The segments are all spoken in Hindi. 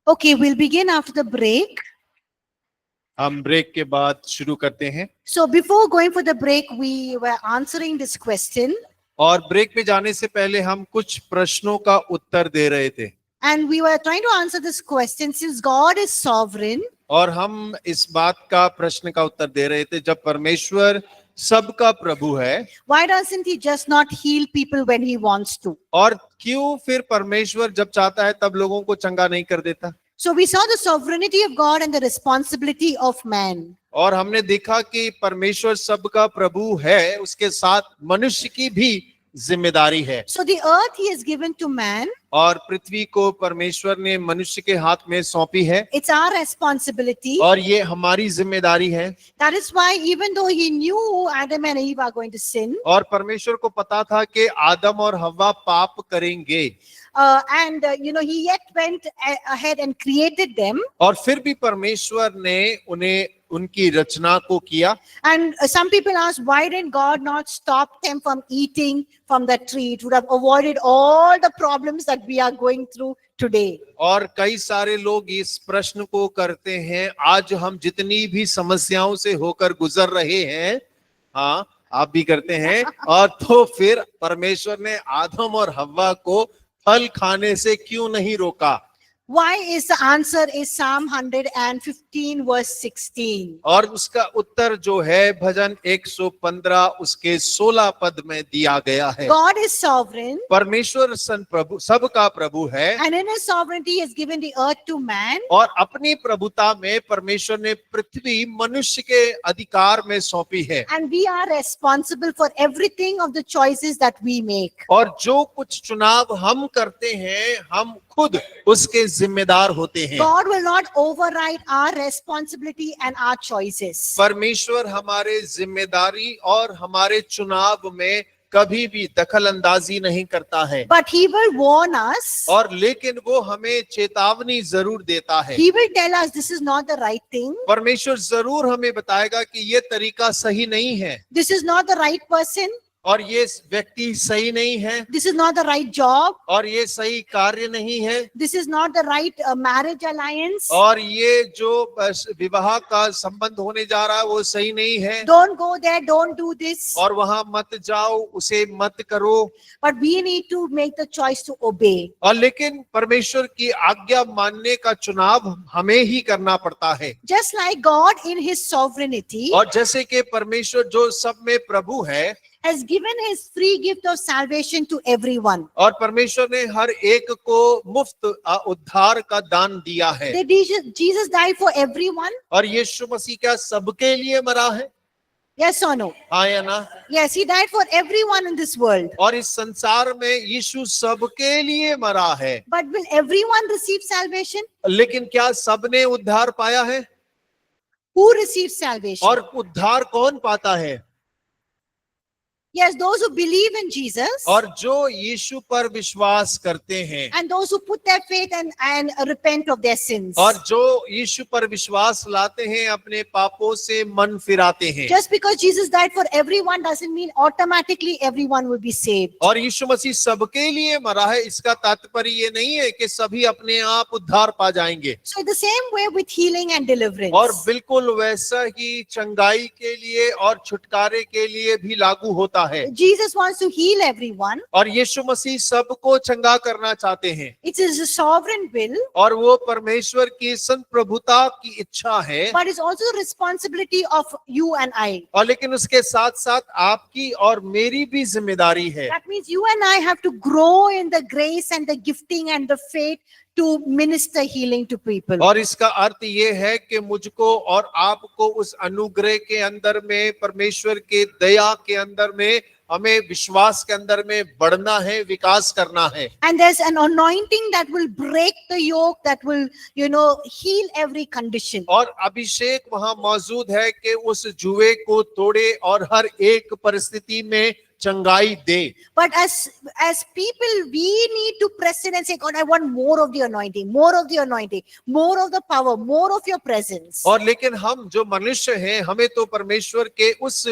Okay, we'll begin after the break. हम ब्रेक के बाद शुरू करते हैं। So before going for the break, we were answering this question, और ब्रेक में जाने से पहले हम कुछ प्रश्नों का उत्तर दे रहे थे and we were trying to answer this question since God is sovereign. और हम इस बात का प्रश्न का उत्तर दे रहे थे, जब परमेश्वर सबका प्रभु है, Why doesn't He just not heal people when He wants to? और क्यों फिर परमेश्वर जब चाहता है तब लोगों को चंगा नहीं कर देता। So we saw the sovereignty of God and the responsibility of man. और हमने देखा कि परमेश्वर सबका प्रभु है, उसके साथ मनुष्य की भी जिम्मेदारी है। So the earth He has given to man. और पृथ्वी को परमेश्वर ने मनुष्य के हाथ में सौंपी है, It's our responsibility. और ये हमारी जिम्मेदारी है। That is why even though He knew Adam and Eve are going to sin, और परमेश्वर को पता था कि आदम और हव्वा पाप करेंगे, He yet went ahead and created them. और फिर भी परमेश्वर ने उन्हें उनकी रचना को किया। And some people ask, why did God not stop them from eating from the tree? It would have avoided all the problems that we are going through today. और कई सारे लोग इस प्रश्न को करते हैं, आज हम जितनी भी समस्याओं से होकर गुजर रहे हैं, हाँ आप भी करते हैं, और तो फिर परमेश्वर ने आदम और हव्वा को फल खाने से क्यों नहीं रोका? Why is the answer is Psalm 115 verse 16. और उसका उत्तर जो है भजन 115 उसके 16 पद में दिया गया है। God is sovereign, परमेश्वर प्रभु सबका प्रभु है, and in His sovereignty He has given the earth to man. और अपनी प्रभुता में परमेश्वर ने पृथ्वी मनुष्य के अधिकार में सौंपी है। And we are responsible for everything of the choices that we make. और जो कुछ चुनाव हम करते हैं, हम खुद उसके जिम्मेदार होते हैं। God will not override our responsibility and our choices. परमेश्वर हमारे जिम्मेदारी और हमारे चुनाव में कभी भी दखल अंदाजी नहीं करता है, But He will warn us. और लेकिन वो हमें चेतावनी जरूर देता है। He will tell us this is not the right thing. परमेश्वर जरूर हमें बताएगा कि ये तरीका सही नहीं है, This is not the right person. और ये व्यक्ति सही नहीं है, This is not the right job. और ये सही कार्य नहीं है, This is not the right marriage alliance. और ये जो विवाह का संबंध होने जा रहा है वो सही नहीं है, Don't go there. Don't do this. और वहां मत जाओ, उसे मत करो। But we need to make the choice to obey. और लेकिन परमेश्वर की आज्ञा मानने का चुनाव हमें ही करना पड़ता है। Just like God in His sovereignty और जैसे कि परमेश्वर जो सब में प्रभु है, has given His free gift of salvation to everyone. और परमेश्वर ने हर एक को मुफ्त उद्धार का दान दिया है। Did Jesus died for everyone? और यीशु मसीह क्या सबके लिए मरा है? Yes or no? हाँ या ना? Yes, He died for everyone in this world. और इस संसार में यीशु सबके लिए मरा है, But will everyone receive salvation? लेकिन क्या सबने उद्धार पाया है? Who receives salvation? और उद्धार कौन पाता है? Yes, those who believe in Jesus और जो यीशु पर विश्वास करते हैं, and those who put their faith and repent of their sins. और जो यीशु पर विश्वास लाते हैं, अपने पापों से मन फिराते हैं। Just because Jesus died for everyone doesn't mean automatically everyone will be saved. और यीशु मसीह सबके लिए मरा है, इसका तात्पर्य ये नहीं है कि सभी अपने आप उद्धार पा जाएंगे। So the same way with healing and deliverance. और बिल्कुल वैसा ही चंगाई के लिए और छुटकारे के लिए भी लागू होता है। Jesus wants to heal everyone. और यीशु मसीह सबको चंगा करना चाहते हैं, It is a sovereign will, और वो परमेश्वर की संप्रभुता की इच्छा है। but it's also the responsibility of you and I. और लेकिन उसके साथ साथ आपकी और मेरी भी जिम्मेदारी है। That means you and I have to grow in the grace and the gifting and the faith to minister healing to people. और इसका अर्थ ये है कि मुझको और आपको उस अनुग्रह के अंदर में, परमेश्वर के दया के अंदर में, हमें विश्वास के अंदर में बढ़ना है, विकास करना है। And there's an anointing that will break the yoke, that will, heal every condition. और अभिषेक वहां मौजूद है कि उस जुए को तोड़े और हर एक परिस्थिति में चंगाई दे। But as people, we need to press in and say, God, I want more of the anointing, more of the anointing, more of the power, more of your presence. और लेकिन हम जो मनुष्य हैं, हमें तो परमेश्वर के उस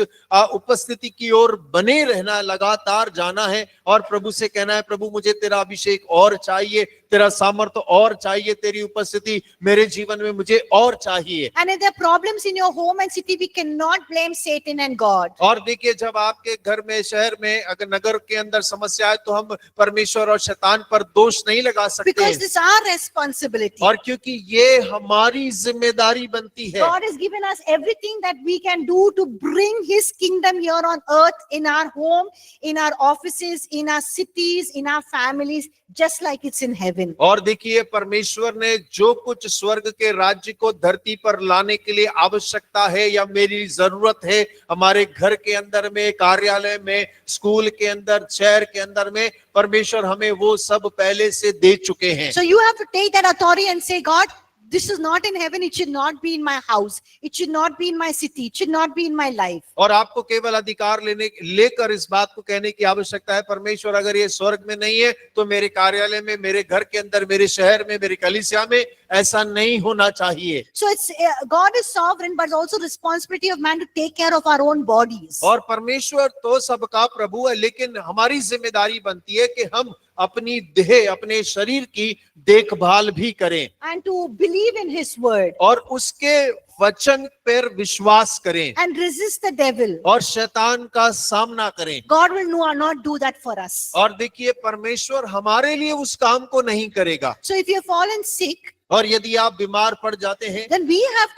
उपस्थिति की ओर बने रहना, लगातार जाना है और प्रभु से कहना है, प्रभु मुझे तेरा अभिषेक और चाहिए, तेरा सामर्थ्य और चाहिए, तेरी उपस्थिति मेरे जीवन में मुझे और चाहिए। And if there are problems in your home and city, we cannot blame Satan and God. और देखिए, जब आपके घर में, शहर में, अगर नगर के अंदर समस्या है तो हम परमेश्वर और शैतान पर दोष नहीं लगा सकते। Because this is our responsibility. और क्योंकि ये हमारी जिम्मेदारी बनती है। God has given us everything that we can do to bring His kingdom here on earth, in our home, in our offices, in our cities, in our families, just like it's in heaven. और देखिए, परमेश्वर ने जो कुछ स्वर्ग के राज्य को धरती पर लाने के लिए आवश्यकता है या मेरी जरूरत है, हमारे घर के अंदर में, कार्यालय में, स्कूल के अंदर, शहर के अंदर में, परमेश्वर हमें वो सब पहले से दे चुके हैं। So you have to take that authority and say, God, this is not in heaven. It should not be in my house. It should not be in my city. It should not be in my life. और आपको केवल अधिकार लेकर इस बात को कहने की आवश्यकता है, परमेश्वर अगर ये स्वर्ग में नहीं है तो मेरे कार्यालय में, मेरे घर के अंदर, मेरे शहर में, मेरी कलीसिया में ऐसा नहीं होना चाहिए। So it's God is sovereign, but also responsibility of man to take care of our own bodies. और परमेश्वर तो सबका प्रभु है, लेकिन हमारी जिम्मेदारी बनती है कि हम अपनी देह, अपने शरीर की देखभाल भी करें And to believe in His word. और उसके वचन पर विश्वास करें And resist the devil. और शैतान का सामना करें। God will not do that for us. और देखिए, परमेश्वर हमारे लिए उस काम को नहीं करेगा। So if you have fallen sick, और यदि आप बीमार पड़ जाते हैं, then we have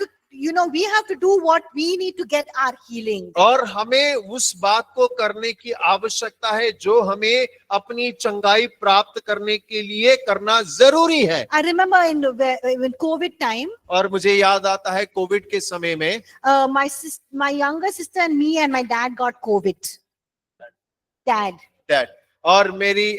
to do what we need to get our healing. और हमें उस बात को करने की आवश्यकता है जो हमें अपनी चंगाई प्राप्त करने के लिए करना जरूरी है। I remember in COVID time, और मुझे याद आता है कोविड के समय में my younger sister and me and my dad got COVID. Dad. और मेरी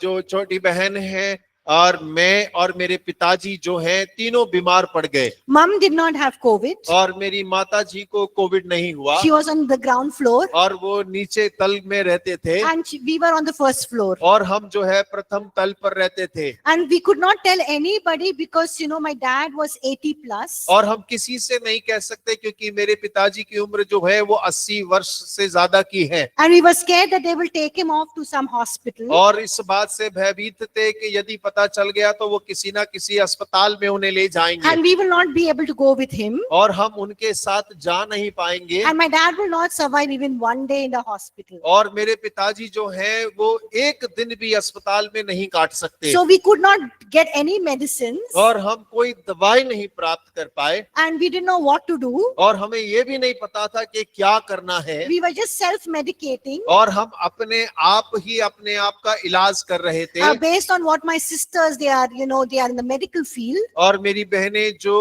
जो छोटी बहन है और मैं और मेरे पिताजी जो हैं, तीनों बीमार पड़ गए। Mom did not have COVID. और मेरी माता जी को कोविड नहीं हुआ She was on the ground floor और वो नीचे तल में रहते थे and we were on the first floor. और हम जो है प्रथम तल पर रहते थे। And we could not tell anybody because my dad was 80 plus. और हम किसी से नहीं कह सकते क्योंकि मेरे पिताजी की उम्र जो है वो 80 वर्ष से ज्यादा की है। And we were scared that they will take him off to some hospital. और इस बात से भयभीत थे कि यदि पता चल गया तो वो किसी ना किसी अस्पताल में उन्हें ले जाएंगे And we will not be able to go with him. और हम उनके साथ जा नहीं पाएंगे। And my dad will not survive even one day in the hospital. और मेरे पिताजी जो हैं वो एक दिन भी अस्पताल में नहीं काट सकते। So we could not get any medicines. और हम कोई दवाई नहीं प्राप्त कर पाए। And we didn't know what to do. और हमें ये भी नहीं पता था कि क्या करना है। We were just self-medicating. और हम अपने आप ही अपने आप का इलाज कर रहे थे। Based on what my sisters, they are in the medical field. और मेरी बहनें जो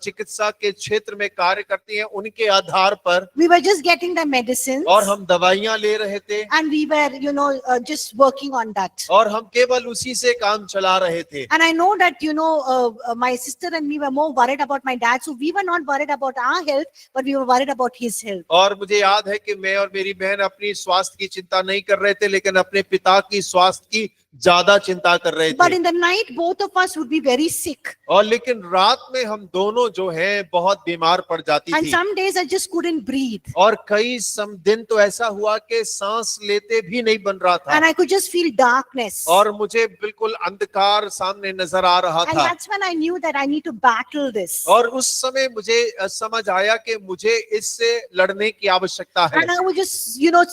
चिकित्सा के क्षेत्र में कार्य करती हैं, उनके आधार पर We were just getting the medicines. और हम दवाइयां ले रहे थे। And we were just working on that. और हम केवल उसी से काम चला रहे थे। And I know that my sister and me were more worried about my dad, so we were not worried about our health, but we were worried about his health. और मुझे याद है कि मैं और मेरी बहन अपनी स्वास्थ्य की चिंता नहीं कर रहे थे, लेकिन अपने पिता की स्वास्थ्य की ज्यादा चिंता कर रहे But थे। in the night, both of us would be very sick. और लेकिन रात में हम दोनों जो हैं बहुत बीमार पड़ जाती And थी। some days I just couldn't breathe. और कई दिन तो ऐसा हुआ कि सांस लेते भी नहीं बन रहा था। And I could just feel darkness. और मुझे बिल्कुल अंधकार सामने नजर आ रहा And था। that's when I knew that I need to battle this. और उस समय मुझे समझ आया कि मुझे इससे लड़ने की आवश्यकता है। And I would just,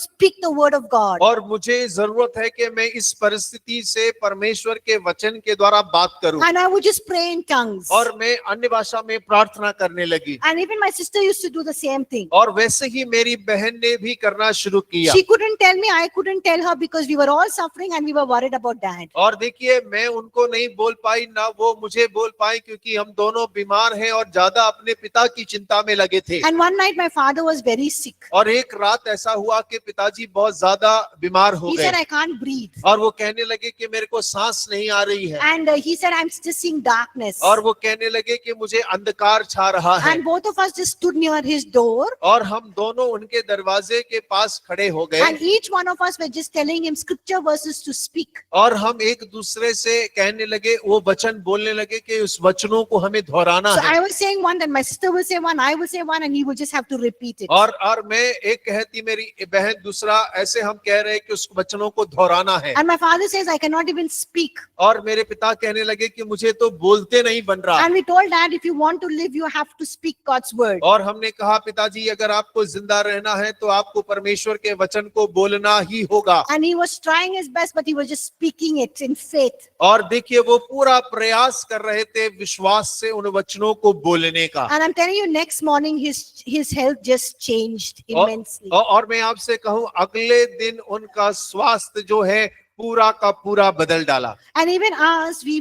speak the word of God. और मुझे जरूरत है कि मैं इस परिस्थिति से परमेश्वर के वचन के द्वारा बात करूं। And I would just pray in tongues. और मैं अन्य भाषा में प्रार्थना करने लगी। And even my sister used to do the same thing. और वैसे ही मेरी बहन ने भी करना शुरू किया। She couldn't tell me, I couldn't tell her because we were all suffering and we were worried about dad. और देखिए, मैं उनको नहीं बोल पाई, ना वो मुझे बोल पाई, क्योंकि हम दोनों बीमार हैं और ज्यादा अपने पिता की चिंता में लगे थे। And one night my father was very sick. और एक रात ऐसा हुआ कि पिताजी बहुत ज्यादा बीमार हो He गए। said, I can't breathe. और वो कहने लगे कि मेरे को सांस नहीं आ रही है, And he said, I'm just seeing darkness. और वो कहने लगे कि मुझे अंधकार छा रहा है। And both of us just stood near his door. और हम दोनों उनके दरवाजे के पास खड़े हो गए, And each one of us were just telling him scripture verses to speak. और हम एक दूसरे से कहने लगे, वो वचन बोलने लगे कि उस वचनों को हमें दोहराना So है। I was saying one, then my sister will say one, I will say one, and he will just have to repeat it. और मैं एक कहती, मेरी बहन दूसरा, ऐसे हम कह रहे कि उस वचनों को दोहराना है। And my father says, I cannot even speak. और मेरे पिता कहने लगे कि मुझे तो बोलते नहीं बन रहा। And we told Dad, if you want to live, you have to speak God's word. और हमने कहा, पिताजी अगर आपको जिंदा रहना है तो आपको परमेश्वर के वचन को बोलना ही होगा। And he was trying his best, but he was just speaking it in faith. और देखिए, वो पूरा प्रयास कर रहे थे विश्वास से उन वचनों को बोलने का। And I'm telling you, next morning his health just changed immensely. और मैं आपसे कहूं, अगले दिन उनका स्वास्थ्य जो है पूरा का पूरा बदल डाला। And even us, we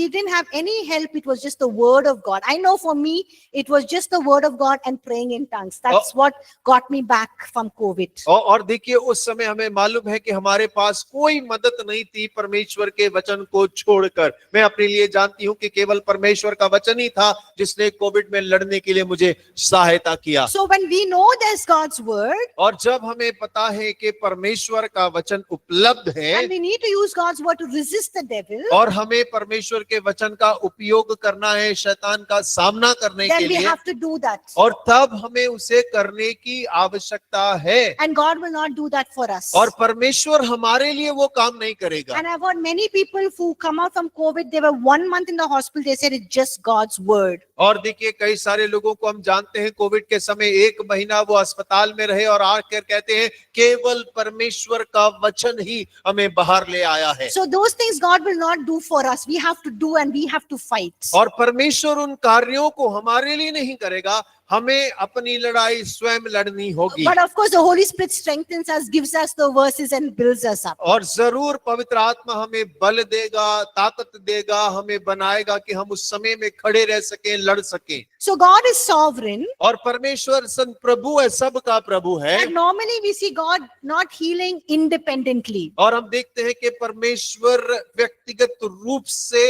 didn't have any help. It was just the word of God. I know for me, it was just the word of God and praying in tongues. That's what got me back from COVID. और देखिए, उस समय हमें मालूम है कि हमारे पास कोई मदद नहीं थी परमेश्वर के वचन को छोड़कर। मैं अपने लिए जानती हूँ कि केवल परमेश्वर का वचन ही था जिसने कोविड में लड़ने के लिए मुझे सहायता किया। So when we know there's God's word, और जब हमें पता है कि परमेश्वर का वचन उपलब्ध है, and we need to use God's word to resist the devil, और हमें परमेश्वर के वचन का उपयोग करना है शैतान का सामना करने के then we लिए, have to do that. और तब हमें उसे करने की आवश्यकता है। And God will not do that for us. और परमेश्वर हमारे लिए वो काम नहीं करेगा। And I've heard many people who come out from COVID, they were 1 month in the hospital, they said it's just God's word. और देखिए, कई सारे लोगों को हम जानते हैं, कोविड के समय 1 महीना वो अस्पताल में रहे और आकर कहते हैं केवल परमेश्वर का वचन ही हमें बाहर ले आया है। So those things God will not do for us. We have to do and we have to fight. और परमेश्वर उन कार्यों को हमारे लिए नहीं करेगा, हमें अपनी लड़ाई स्वयं लड़नी होगी। But of course the Holy Spirit strengthens us, gives us the verses and builds us up. और जरूर पवित्र आत्मा हमें बल देगा, ताकत देगा, हमें बनाएगा कि हम उस समय में खड़े रह सकें, लड़ सकें। So God is sovereign. और परमेश्वर सन प्रभु है, सबका प्रभु है। And normally we see God not healing independently. और हम देखते हैं कि परमेश्वर व्यक्तिगत रूप से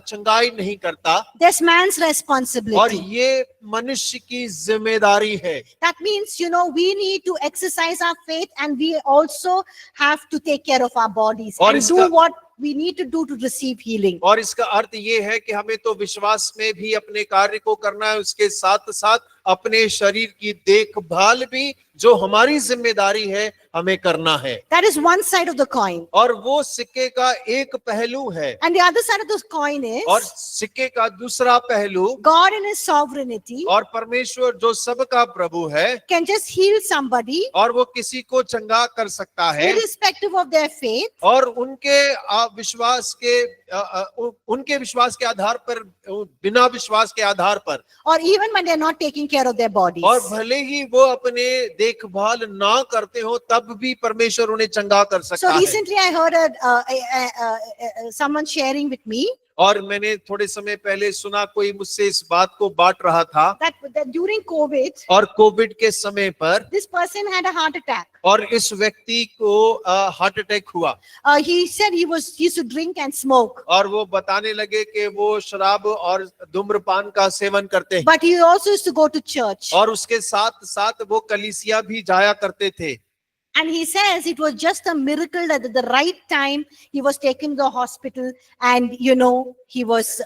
चंगाई नहीं करता, That's man's और responsibility. ये मनुष्य की जिम्मेदारी है। That means, we need to exercise our faith and we also have to take care of our bodies और and do इसका- what we need to do to receive healing. और इसका अर्थ ये है कि हमें तो विश्वास में भी अपने कार्य को करना है, उसके साथ साथ अपने शरीर की देखभाल भी जो हमारी जिम्मेदारी है हमें करना है। That is one side of the coin. और वो सिक्के का एक पहलू है, And the other side of the coin is और सिक्के का दूसरा पहलू, God in his sovereignty और परमेश्वर जो सबका प्रभु है, can just heal somebody और वो किसी को चंगा कर सकता है, irrespective of their faith, और उनके विश्वास के आधार पर, बिना विश्वास के आधार पर, or even when they're not taking care of their bodies. और भले ही वो अपने देखभाल ना करते हो तब भी परमेश्वर उन्हें चंगा कर So सकता है। recently I heard someone sharing with me और मैंने थोड़े समय पहले सुना, कोई मुझसे इस बात को बांट रहा था, that during COVID, और कोविड के समय पर this person had a heart attack. और इस व्यक्ति को हार्ट अटैक हुआ, He said he used to drink and smoke, और वो बताने लगे कि वो शराब और धूम्रपान का सेवन करते हैं, but he also used to go to church. और उसके साथ साथ वो कलीसिया भी जाया करते थे। And he says it was just a miracle that at the right time he was taken to the hospital, and he was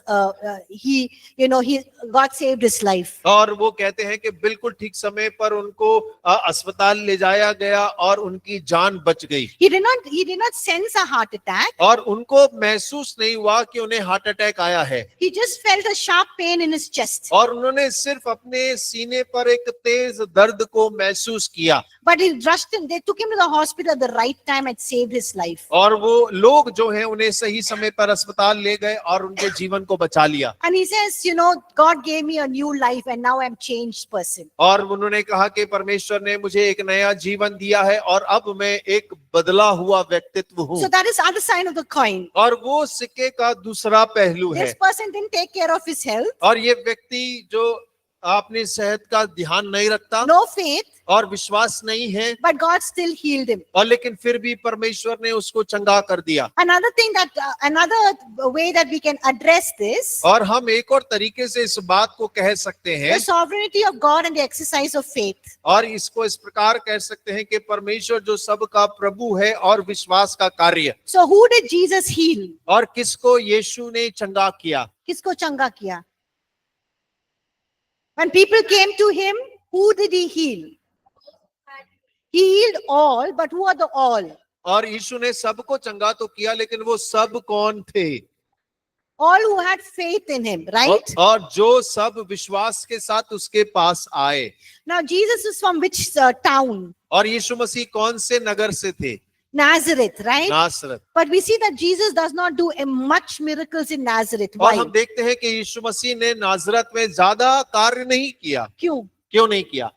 he God saved his life. और वो कहते हैं कि बिल्कुल ठीक समय पर उनको अस्पताल ले जाया गया और उनकी जान बच गई, He did not sense a heart attack. और उनको महसूस नहीं हुआ कि उन्हें हार्ट अटैक आया है, He just felt a sharp pain in his chest. और उन्होंने सिर्फ अपने सीने पर एक तेज दर्द को महसूस किया, But they took him to the hospital at the right time and saved his life. और वो लोग जो हैं उन्हें सही समय पर अस्पताल ले गए और उनके जीवन को बचा लिया। And he says, God gave me a new life and now I'm changed person. और उन्होंने कहा कि परमेश्वर ने मुझे एक नया जीवन दिया है और अब मैं एक बदला हुआ व्यक्तित्व हूँ। So that is other side of the coin. और वो सिक्के का दूसरा पहलू है। This person didn't take care of his health, और ये व्यक्ति जो अपनी सेहत का ध्यान नहीं रखता no faith, और विश्वास नहीं है, but God still healed him. और लेकिन फिर भी परमेश्वर ने उसको चंगा कर दिया। Another thing that, another way that we can address this, और हम एक और तरीके से इस बात को कह सकते हैं, the sovereignty of God and the exercise of faith. और इसको इस प्रकार कह सकते हैं कि परमेश्वर जो सबका प्रभु है और विश्वास का कार्य। So who did Jesus heal? और किसको यीशु ने चंगा किया? किसको चंगा किया? When people came to him, who did he heal? He healed all, but who are the all? और यीशु ने सबको चंगा तो किया, लेकिन वो सब कौन थे? All who had faith in him, right? और जो सब विश्वास के साथ उसके पास आए। Now Jesus is from which town? और यीशु मसीह कौन से नगर से थे? Nazareth, right? Nazareth. But we see that Jesus does not do much miracles in Nazareth. और Why? हम देखते हैं कि यीशु मसीह ने नाजरत में ज्यादा कार्य नहीं किया। क्यों? क्यों नहीं किया?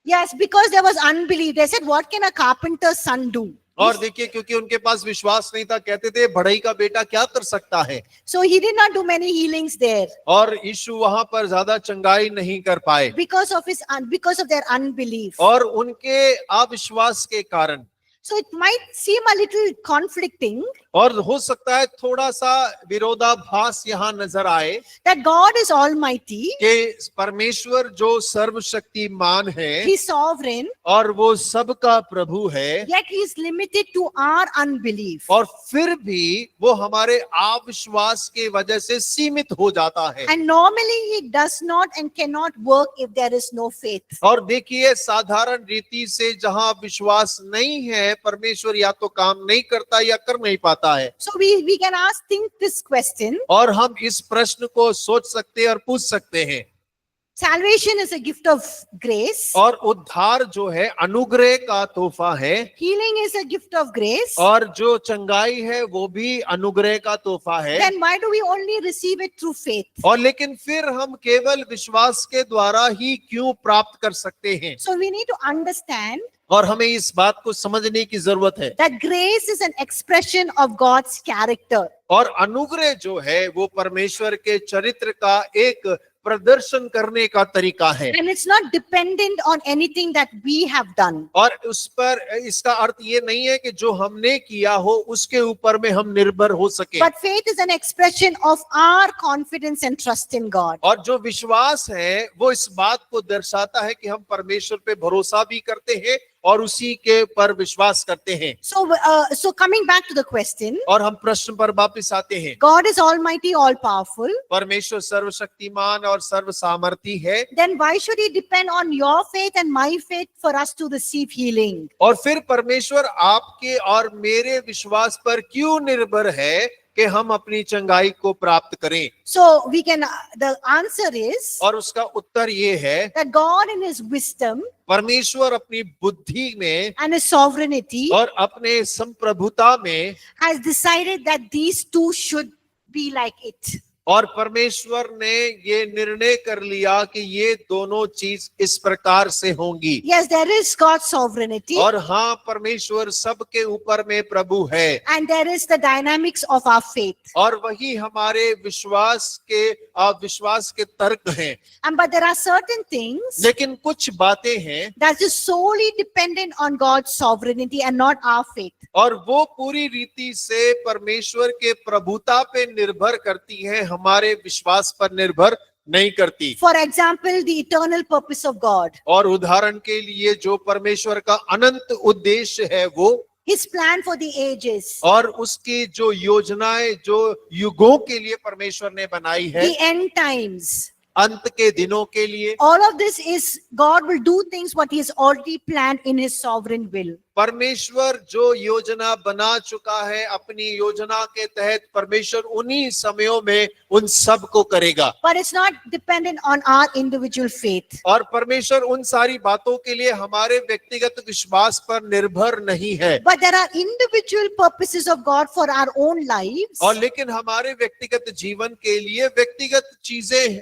Yes, because there was unbelief. They said, what can a carpenter's son do? और देखिए, क्योंकि उनके पास विश्वास नहीं था, कहते थे बढ़ई का बेटा क्या कर सकता है। So he did not do many healings there और यीशु वहां पर ज्यादा चंगाई नहीं कर पाए, because of their unbelief. और उनके अविश्वास के कारण। So it might seem a little conflicting और हो सकता है थोड़ा सा विरोधाभास यहाँ नजर आए that God is almighty, कि परमेश्वर जो सर्वशक्तिमान है he's sovereign, और वो सबका प्रभु है, yet he is limited to our unbelief. और फिर भी वो हमारे अविश्वास के वजह से सीमित हो जाता है। And normally he does not and cannot work if there is no faith. और देखिए, साधारण रीति से जहां विश्वास नहीं है, परमेश्वर या तो काम नहीं करता या कर नहीं पाता है। So we can think this question. और हम इस प्रश्न को सोच सकते हैं और पूछ सकते हैं, Salvation is a gift of grace. और उद्धार जो है अनुग्रह का तोहफा है, Healing is a gift of grace. और जो चंगाई है वो भी अनुग्रह का तोहफा है। Then why do we only receive it through faith? और लेकिन फिर हम केवल विश्वास के द्वारा ही क्यों प्राप्त कर सकते हैं? So we need to understand और हमें इस बात को समझने की जरूरत है। that grace is an expression of God's character. और अनुग्रह जो है वो परमेश्वर के चरित्र का एक प्रदर्शन करने का तरीका है, And it's not dependent on anything that we have done. और उस पर इसका अर्थ ये नहीं है कि जो हमने किया हो उसके ऊपर में हम निर्भर हो सके। But faith is an expression of our confidence and trust in God. और जो विश्वास है वो इस बात को दर्शाता है कि हम परमेश्वर पे भरोसा भी करते हैं और उसी के पर विश्वास करते हैं। So coming back to the question, और हम प्रश्न पर वापस आते हैं। God is almighty, all powerful. परमेश्वर सर्वशक्तिमान और सर्वसामर्थी है, Then why should he depend on your faith and my faith for us to receive healing? और फिर परमेश्वर आपके और मेरे विश्वास पर क्यों निर्भर है कि हम अपनी चंगाई को प्राप्त करें? So the answer is और उसका उत्तर ये है, that God in his wisdom परमेश्वर अपनी बुद्धि में and his sovereignty और अपने संप्रभुता में, has decided that these two should be like it. और परमेश्वर ने ये निर्णय कर लिया कि ये दोनों चीज इस प्रकार से होंगी। Yes, there is God's sovereignty और हाँ, परमेश्वर सबके ऊपर में प्रभु है, and there is the dynamics of our faith. और वही हमारे विश्वास के तर्क हैं। But there are certain things लेकिन कुछ बातें हैं that is solely dependent on God's sovereignty and not our faith. और वो पूरी रीति से परमेश्वर के प्रभुता पे निर्भर करती है, हमारे विश्वास पर निर्भर नहीं करती। For example, the eternal purpose of God, और उदाहरण के लिए जो परमेश्वर का अनंत उद्देश्य है वो, his plan for the ages, और उसकी जो योजनाएं जो युगों के लिए परमेश्वर ने बनाई है, the end times, अंत के दिनों के लिए, all of this is God will do things what he has already planned in his sovereign will. परमेश्वर जो योजना बना चुका है, अपनी योजना के तहत परमेश्वर उन्हीं समयों में उन सब को करेगा। But it's not dependent on our individual faith. और परमेश्वर उन सारी बातों के लिए हमारे व्यक्तिगत विश्वास पर निर्भर नहीं है। But there are individual purposes of God for our own lives और लेकिन हमारे व्यक्तिगत जीवन के लिए व्यक्तिगत चीजें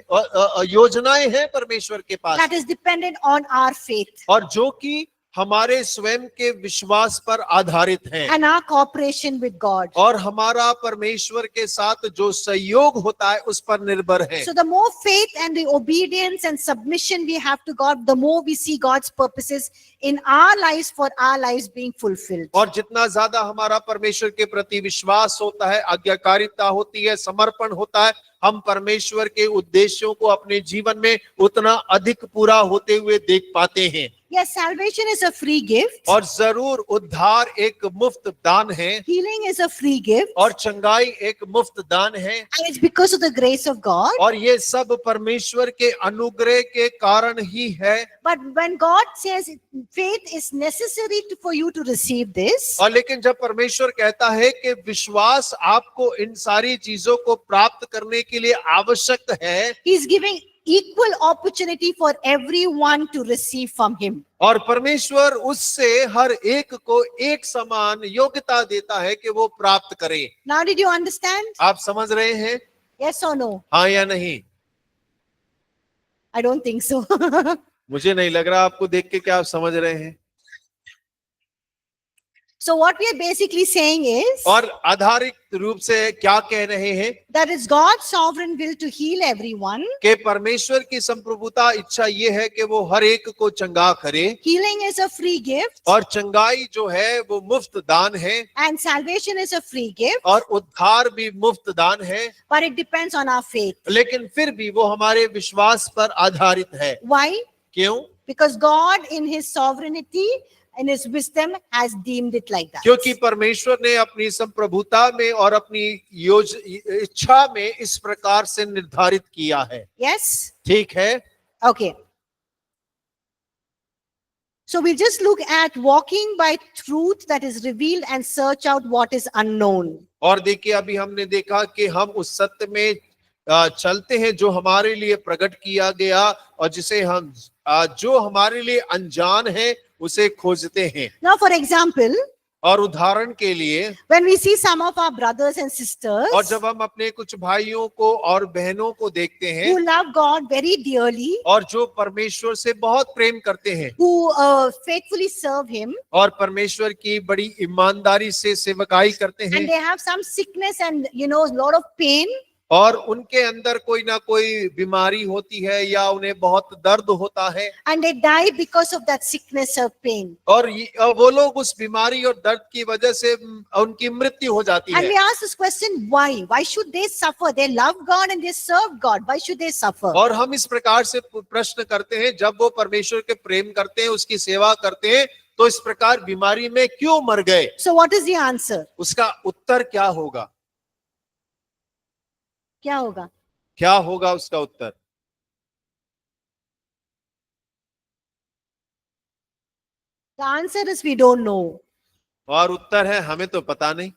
योजनाएं हैं परमेश्वर के पास, that is dependent on our faith. और जो कि हमारे स्वयं के विश्वास पर आधारित हैं and our cooperation with God. और हमारा परमेश्वर के साथ जो सहयोग होता है उस पर निर्भर है। So the more faith and the obedience and submission we have to God, the more we see God's purposes in our lives for our lives being fulfilled. और जितना ज्यादा हमारा परमेश्वर के प्रति विश्वास होता है, आज्ञाकारिता होती है, समर्पण होता है, हम परमेश्वर के उद्देश्यों को अपने जीवन में उतना अधिक पूरा होते हुए देख पाते हैं। Yes, salvation is a free gift. और जरूर उद्धार एक मुफ्त दान है Healing is a free gift. और चंगाई एक मुफ्त दान है And it's because of the grace of God. और ये सब परमेश्वर के अनुग्रह के कारण ही है। But when God says faith is necessary for you to receive this, और लेकिन जब परमेश्वर कहता है कि विश्वास आपको इन सारी चीजों को प्राप्त करने के लिए आवश्यक है, He's giving equal opportunity for everyone to receive from Him. और परमेश्वर उससे हर एक को एक समान योग्यता देता है कि वो प्राप्त करे। Now, did you understand? आप समझ रहे हैं? Yes or no? हाँ या नहीं? I don't think so. मुझे नहीं लग रहा आपको देख के क्या आप समझ रहे हैं। So what we are basically saying is और आधारित रूप से क्या कह रहे हैं that it's God's sovereign will to heal everyone. कि परमेश्वर की संप्रभुता इच्छा ये है कि वो हर एक को चंगा करे Healing is a free gift और चंगाई जो है वो मुफ्त दान है and salvation is a free gift, और उद्धार भी मुफ्त दान है, but it depends on our faith. लेकिन फिर भी वो हमारे विश्वास पर आधारित है। Why? क्यों? Because God in His sovereignty and His wisdom has deemed it like that. क्योंकि परमेश्वर ने अपनी संप्रभुता में और अपनी इच्छा में इस प्रकार से निर्धारित किया है। Yes? ठीक है? Okay. So we'll just look at walking by truth that is revealed and search out what is unknown. और देखिए अभी हमने देखा कि हम उस सत्य में चलते हैं जो हमारे लिए प्रकट किया गया और जिसे हम जो हमारे लिए अनजान है उसे खोजते हैं। Now, for example, और उदाहरण के लिए when we see some of our brothers and sisters और जब हम अपने कुछ भाइयों को और बहनों को देखते हैं who love God very dearly, और जो परमेश्वर से बहुत प्रेम करते हैं who faithfully serve Him, और परमेश्वर की बड़ी ईमानदारी से सेवकाई करते and हैं they have some sickness and a lot of pain, और उनके अंदर कोई ना कोई बीमारी होती है या उन्हें बहुत दर्द होता है and they die because of that sickness or pain. और वो लोग उस बीमारी और दर्द की वजह से उनकी मृत्यु हो जाती And है। we ask this question, why? Why should they suffer? They love God and they serve God. Why should they suffer? और हम इस प्रकार से प्रश्न करते हैं, जब वो परमेश्वर के प्रेम करते हैं, उसकी सेवा करते हैं, तो इस प्रकार बीमारी में क्यों मर गए? So what is the answer? उसका उत्तर क्या होगा? क्या होगा? क्या होगा उसका उत्तर? The answer is we don't know. और उत्तर है हमें तो पता नहीं।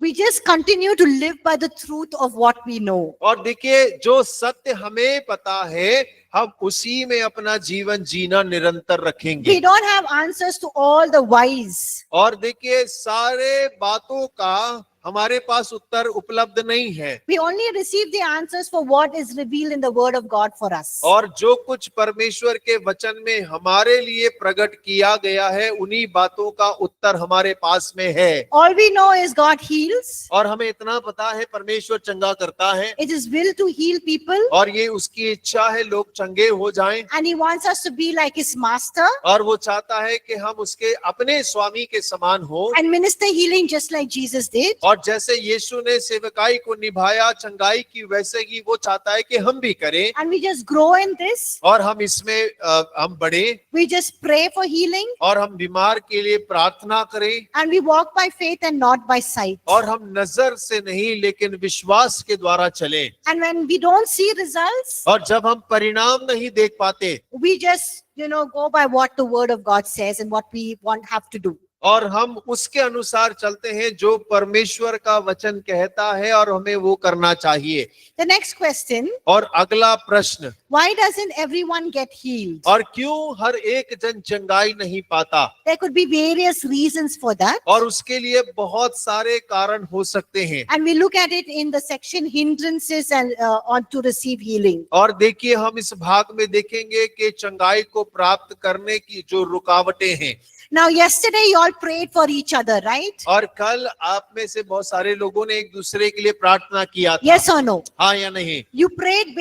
We just continue to live by the truth of what we know. और देखिए जो सत्य हमें पता है हम उसी में अपना जीवन जीना निरंतर रखेंगे। We don't have answers to all the whys. और देखिए सारे बातों का हमारे पास उत्तर उपलब्ध नहीं है। We only receive the answers for what is revealed in the word of God for us. और जो कुछ परमेश्वर के वचन में हमारे लिए प्रकट किया गया है उन्हीं बातों का उत्तर हमारे पास में है। All we know is God heals. और हमें इतना पता है परमेश्वर चंगा करता है It is will to heal people. और ये उसकी इच्छा है लोग चंगे हो जाएं। And He wants us to be like His master और वो चाहता है कि हम उसके अपने स्वामी के समान हो and minister healing just like Jesus did. और जैसे यीशु ने सेवकाई को निभाया चंगाई की, वैसे ही वो चाहता है कि हम भी करें And we just grow in this. और हम इसमें हम बढ़े We just pray for healing और हम बीमार के लिए प्रार्थना करें and we walk by faith and not by sight. और हम नजर से नहीं लेकिन विश्वास के द्वारा चलें। And when we don't see results, और जब हम परिणाम नहीं देख पाते we just, go by what the word of God says and what we have to do. और हम उसके अनुसार चलते हैं जो परमेश्वर का वचन कहता है और हमें वो करना चाहिए। The next question, और अगला प्रश्न, why doesn't everyone get healed? और क्यों हर एक जन चंगाई नहीं पाता? There could be various reasons for that. और उसके लिए बहुत सारे कारण हो सकते हैं। And we look at it in the section hindrances and on to receive healing. और देखिए हम इस भाग में देखेंगे कि चंगाई को प्राप्त करने की जो रुकावटें हैं। Now, yesterday you all prayed for each other, right? और कल आप में से बहुत सारे लोगों ने एक दूसरे के लिए प्रार्थना किया था। Yes or no? हाँ या नहीं? You prayed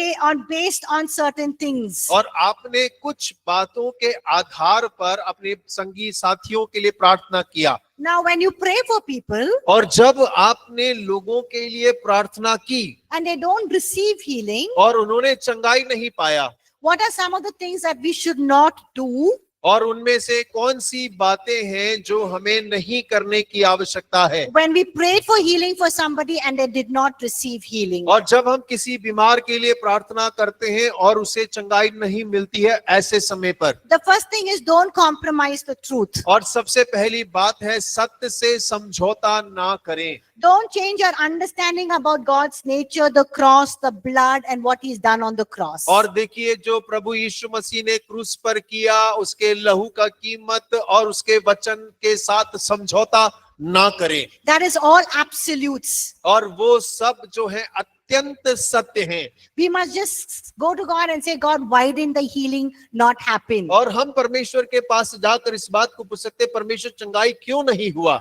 based on certain things. और आपने कुछ बातों के आधार पर अपने संगी साथियों के लिए प्रार्थना किया। Now, when you pray for people और जब आपने लोगों के लिए प्रार्थना की and they don't receive healing, और उन्होंने चंगाई नहीं पाया, what are some of the things that we should not do? और उनमें से कौन सी बातें हैं जो हमें नहीं करने की आवश्यकता है? When we prayed for healing for somebody and they did not receive healing. और जब हम किसी बीमार के लिए प्रार्थना करते हैं और उसे चंगाई नहीं मिलती है, ऐसे समय पर The first thing is don't compromise the truth. और सबसे पहली बात है सत्य से समझौता ना करें। Don't change your understanding about God's nature, the cross, the blood, and what He's done on the cross. और देखिए जो प्रभु यीशु मसीह ने क्रूस पर किया, उसके लहू का कीमत और उसके वचन के साथ समझौता ना करें। That is all absolutes. और वो सब जो है अत्यंत सत्य हैं। We must just go to God and say, God, why didn't the healing not happen? और हम परमेश्वर के पास जाकर इस बात को पूछ सकते, परमेश्वर चंगाई क्यों नहीं हुआ?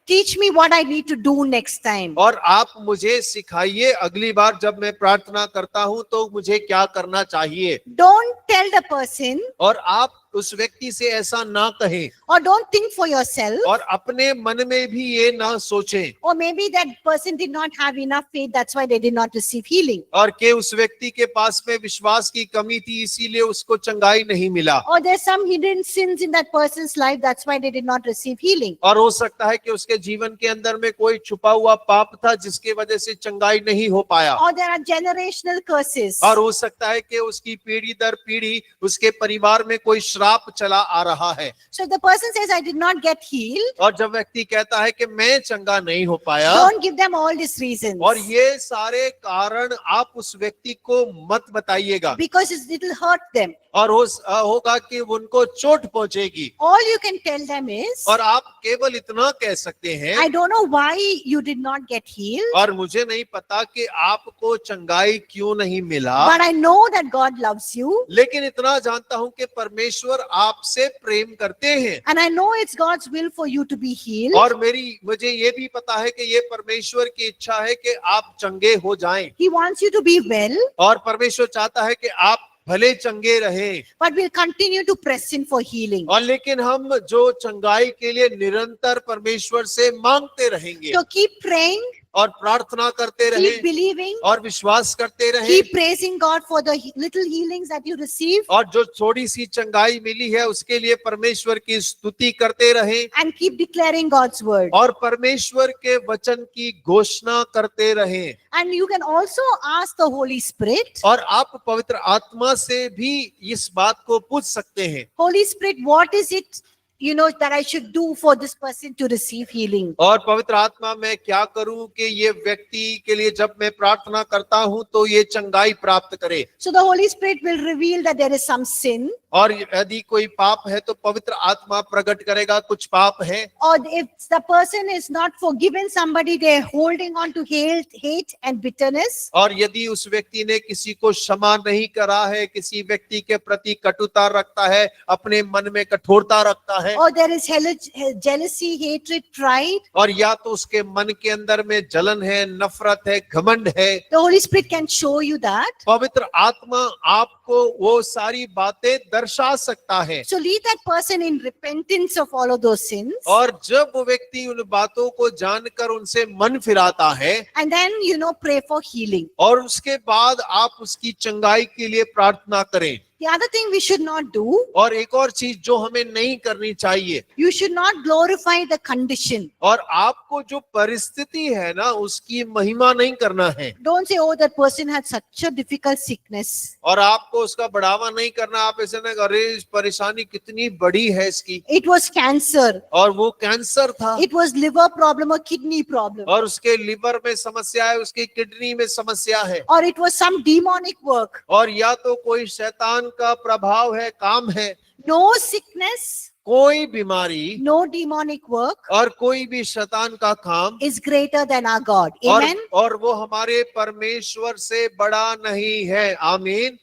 Teach me what I need to do next time. और आप मुझे सिखाइए अगली बार जब मैं प्रार्थना करता हूं तो मुझे क्या करना चाहिए। Don't tell the person और आप उस व्यक्ति से ऐसा ना कहें or don't think for yourself, और अपने मन में भी ये ना सोचें or maybe that person did not have enough faith, that's why they did not receive healing. और कि उस व्यक्ति के पास में विश्वास की कमी थी इसीलिए उसको चंगाई नहीं मिला। Or there's some hidden sins in that person's life, that's why they did not receive healing. और हो सकता है कि उसके जीवन के अंदर में कोई छुपा हुआ पाप था जिसकी वजह से चंगाई नहीं हो पाया। Or there are generational curses. और हो सकता है कि उसकी पीढ़ी दर पीढ़ी उसके परिवार में कोई श्राप चला आ रहा है। So if the person says, I did not get healed, और जब व्यक्ति कहता है कि मैं चंगा नहीं हो पाया, don't give them all these reasons. और ये सारे कारण आप उस व्यक्ति को मत बताइएगा, Because it will hurt them. और होगा कि उनको चोट पहुंचेगी। All you can tell them is, और आप केवल इतना कह सकते हैं, I don't know why you did not get healed, और मुझे नहीं पता कि आपको चंगाई क्यों नहीं मिला, but I know that God loves you, लेकिन इतना जानता हूं कि परमेश्वर आपसे प्रेम करते हैं। and I know it's God's will for you to be healed. और मुझे ये भी पता है कि ये परमेश्वर की इच्छा है कि आप चंगे हो जाएं। He wants you to be well, और परमेश्वर चाहता है कि आप भले चंगे रहें, but we'll continue to press in for healing. और लेकिन हम जो चंगाई के लिए निरंतर परमेश्वर से मांगते रहेंगे So keep praying, और प्रार्थना करते keep रहें believing, और विश्वास करते रहें, keep praising God for the little healings that you receive, और जो थोड़ी सी चंगाई मिली है उसके लिए परमेश्वर की स्तुति करते रहें, and keep declaring God's word. और परमेश्वर के वचन की घोषणा करते रहें। And you can also ask the Holy Spirit, और आप पवित्र आत्मा से भी इस बात को पूछ सकते हैं, Holy Spirit, what is it, that I should do for this person to receive healing? और पवित्र आत्मा मैं क्या करूं कि ये व्यक्ति के लिए जब मैं प्रार्थना करता हूं तो ये चंगाई प्राप्त करे। So the Holy Spirit will reveal that there is some sin, और यदि कोई पाप है तो पवित्र आत्मा प्रकट करेगा कुछ पाप है। or if the person is not forgiven somebody, they're holding on to hate and bitterness. और यदि उस व्यक्ति ने किसी को क्षमा नहीं करा है, किसी व्यक्ति के प्रति कटुता रखता है, अपने मन में कठोरता रखता है, Or there is jealousy, hatred, pride, और या तो उसके मन के अंदर में जलन है, नफरत है, घमंड है, the Holy Spirit can show you that. पवित्र आत्मा आपको वो सारी बातें दर्शा सकता है। So lead that person in repentance of all of those sins. और जब वो व्यक्ति उन बातों को जानकर उनसे मन फिराता है, And then, pray for healing. और उसके बाद आप उसकी चंगाई के लिए प्रार्थना करें। The other thing we should not do, और एक और चीज जो हमें नहीं करनी चाहिए, you should not glorify the condition. और आपको जो परिस्थिति है ना उसकी महिमा नहीं करना है, Don't say, oh, that person had such a difficult sickness. और आपको उसका बढ़ावा नहीं करना। आप ऐसे ना, अरे इस परेशानी कितनी बड़ी है इसकी, It was cancer. और वो कैंसर था, It was liver problem or kidney problem. और उसके लिवर में समस्या है, उसकी किडनी में समस्या है, Or it was some demonic work. और या तो कोई शैतान का प्रभाव है, काम है। No sickness, कोई बीमारी no demonic work और कोई भी शैतान का काम is greater than our God. Amen. और वो हमारे परमेश्वर से बड़ा नहीं है। आमीन।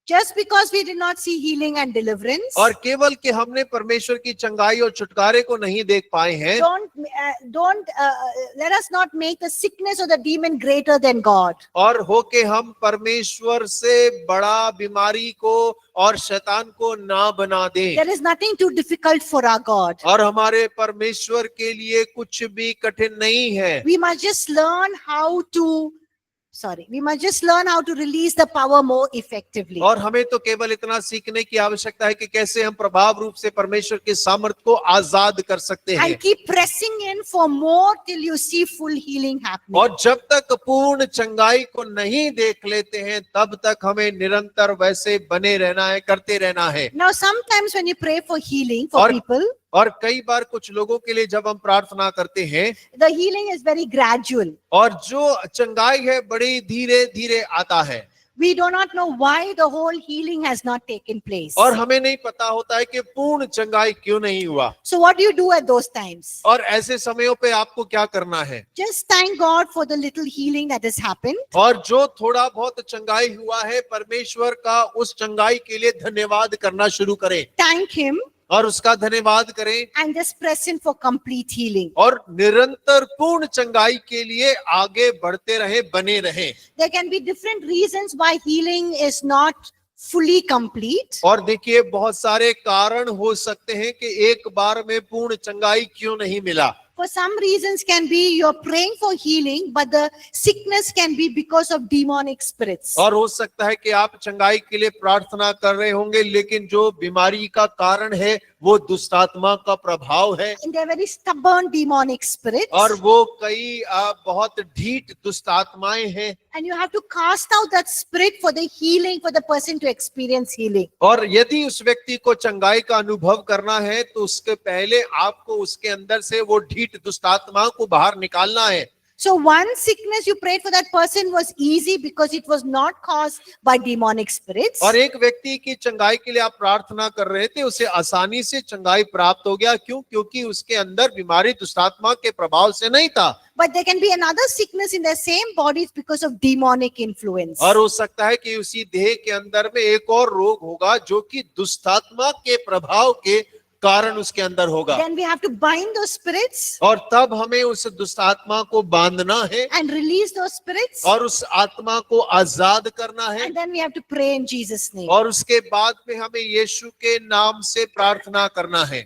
Just because we did not see healing and deliverance, और केवल कि हमने परमेश्वर की चंगाई और छुटकारे को नहीं देख पाए हैं, don't let us not make the sickness or the demon greater than God. और होके हम परमेश्वर से बड़ा बीमारी को और शैतान को ना बना दें। There is nothing too difficult for our God. और हमारे परमेश्वर के लिए कुछ भी कठिन नहीं है। We must just learn how to release the power more effectively. और हमें तो केवल इतना सीखने की आवश्यकता है कि कैसे हम प्रभाव रूप से परमेश्वर के सामर्थ को आजाद कर सकते हैं। And keep pressing in for more till you see full healing happening. और जब तक पूर्ण चंगाई को नहीं देख लेते हैं तब तक हमें निरंतर वैसे बने रहना है, करते रहना है। Now sometimes when you pray for healing for people, और कई बार कुछ लोगों के लिए जब हम प्रार्थना करते हैं, the healing is very gradual. और जो चंगाई है बड़ी धीरे धीरे आता है। We do not know why the whole healing has not taken place. और हमें नहीं पता होता है कि पूर्ण चंगाई क्यों नहीं हुआ। So what do you do at those times? और ऐसे समयों पे आपको क्या करना है? Just thank God for the little healing that has happened. और जो थोड़ा बहुत चंगाई हुआ है, परमेश्वर का उस चंगाई के लिए धन्यवाद करना शुरू करें। Thank Him और उसका धन्यवाद करें, and just press in for complete healing. और निरंतर पूर्ण चंगाई के लिए आगे बढ़ते रहे, बने रहे। There can be different reasons why healing is not fully complete. और देखिए बहुत सारे कारण हो सकते हैं कि एक बार में पूर्ण चंगाई क्यों नहीं मिला। For some reasons can be you're praying for healing, but the sickness can be because of demonic spirits. और हो सकता है कि आप चंगाई के लिए प्रार्थना कर रहे होंगे, लेकिन जो बीमारी का कारण है वो दुष्टात्मा का प्रभाव है। And they're very stubborn demonic spirits. और वो कई बहुत ढीठ दुष्टात्माएं हैं। And you have to cast out that spirit for the healing, for the person to experience healing. और यदि उस व्यक्ति को चंगाई का अनुभव करना है तो उसके पहले आपको उसके अंदर से वो ढीठ दुष्टात्मा को बाहर निकालना है। So one sickness you prayed for that person was easy because it was not caused by demonic spirits. और एक व्यक्ति की चंगाई के लिए आप प्रार्थना कर रहे थे, उसे आसानी से चंगाई प्राप्त हो गया। क्यों? क्योंकि उसके अंदर बीमारी दुष्टात्मा के प्रभाव से नहीं था। But there can be another sickness in the same body because of demonic influence. और हो सकता है कि उसी देह के अंदर में एक और रोग होगा जो कि दुष्टात्मा के प्रभाव के कारण उसके अंदर होगा। Then we have to bind those spirits और तब हमें उस दुष्टात्मा को बांधना है and release those spirits. और उस आत्मा को आजाद करना है। And then we have to pray in Jesus' name. और उसके बाद में हमें यीशु के नाम से प्रार्थना करना है।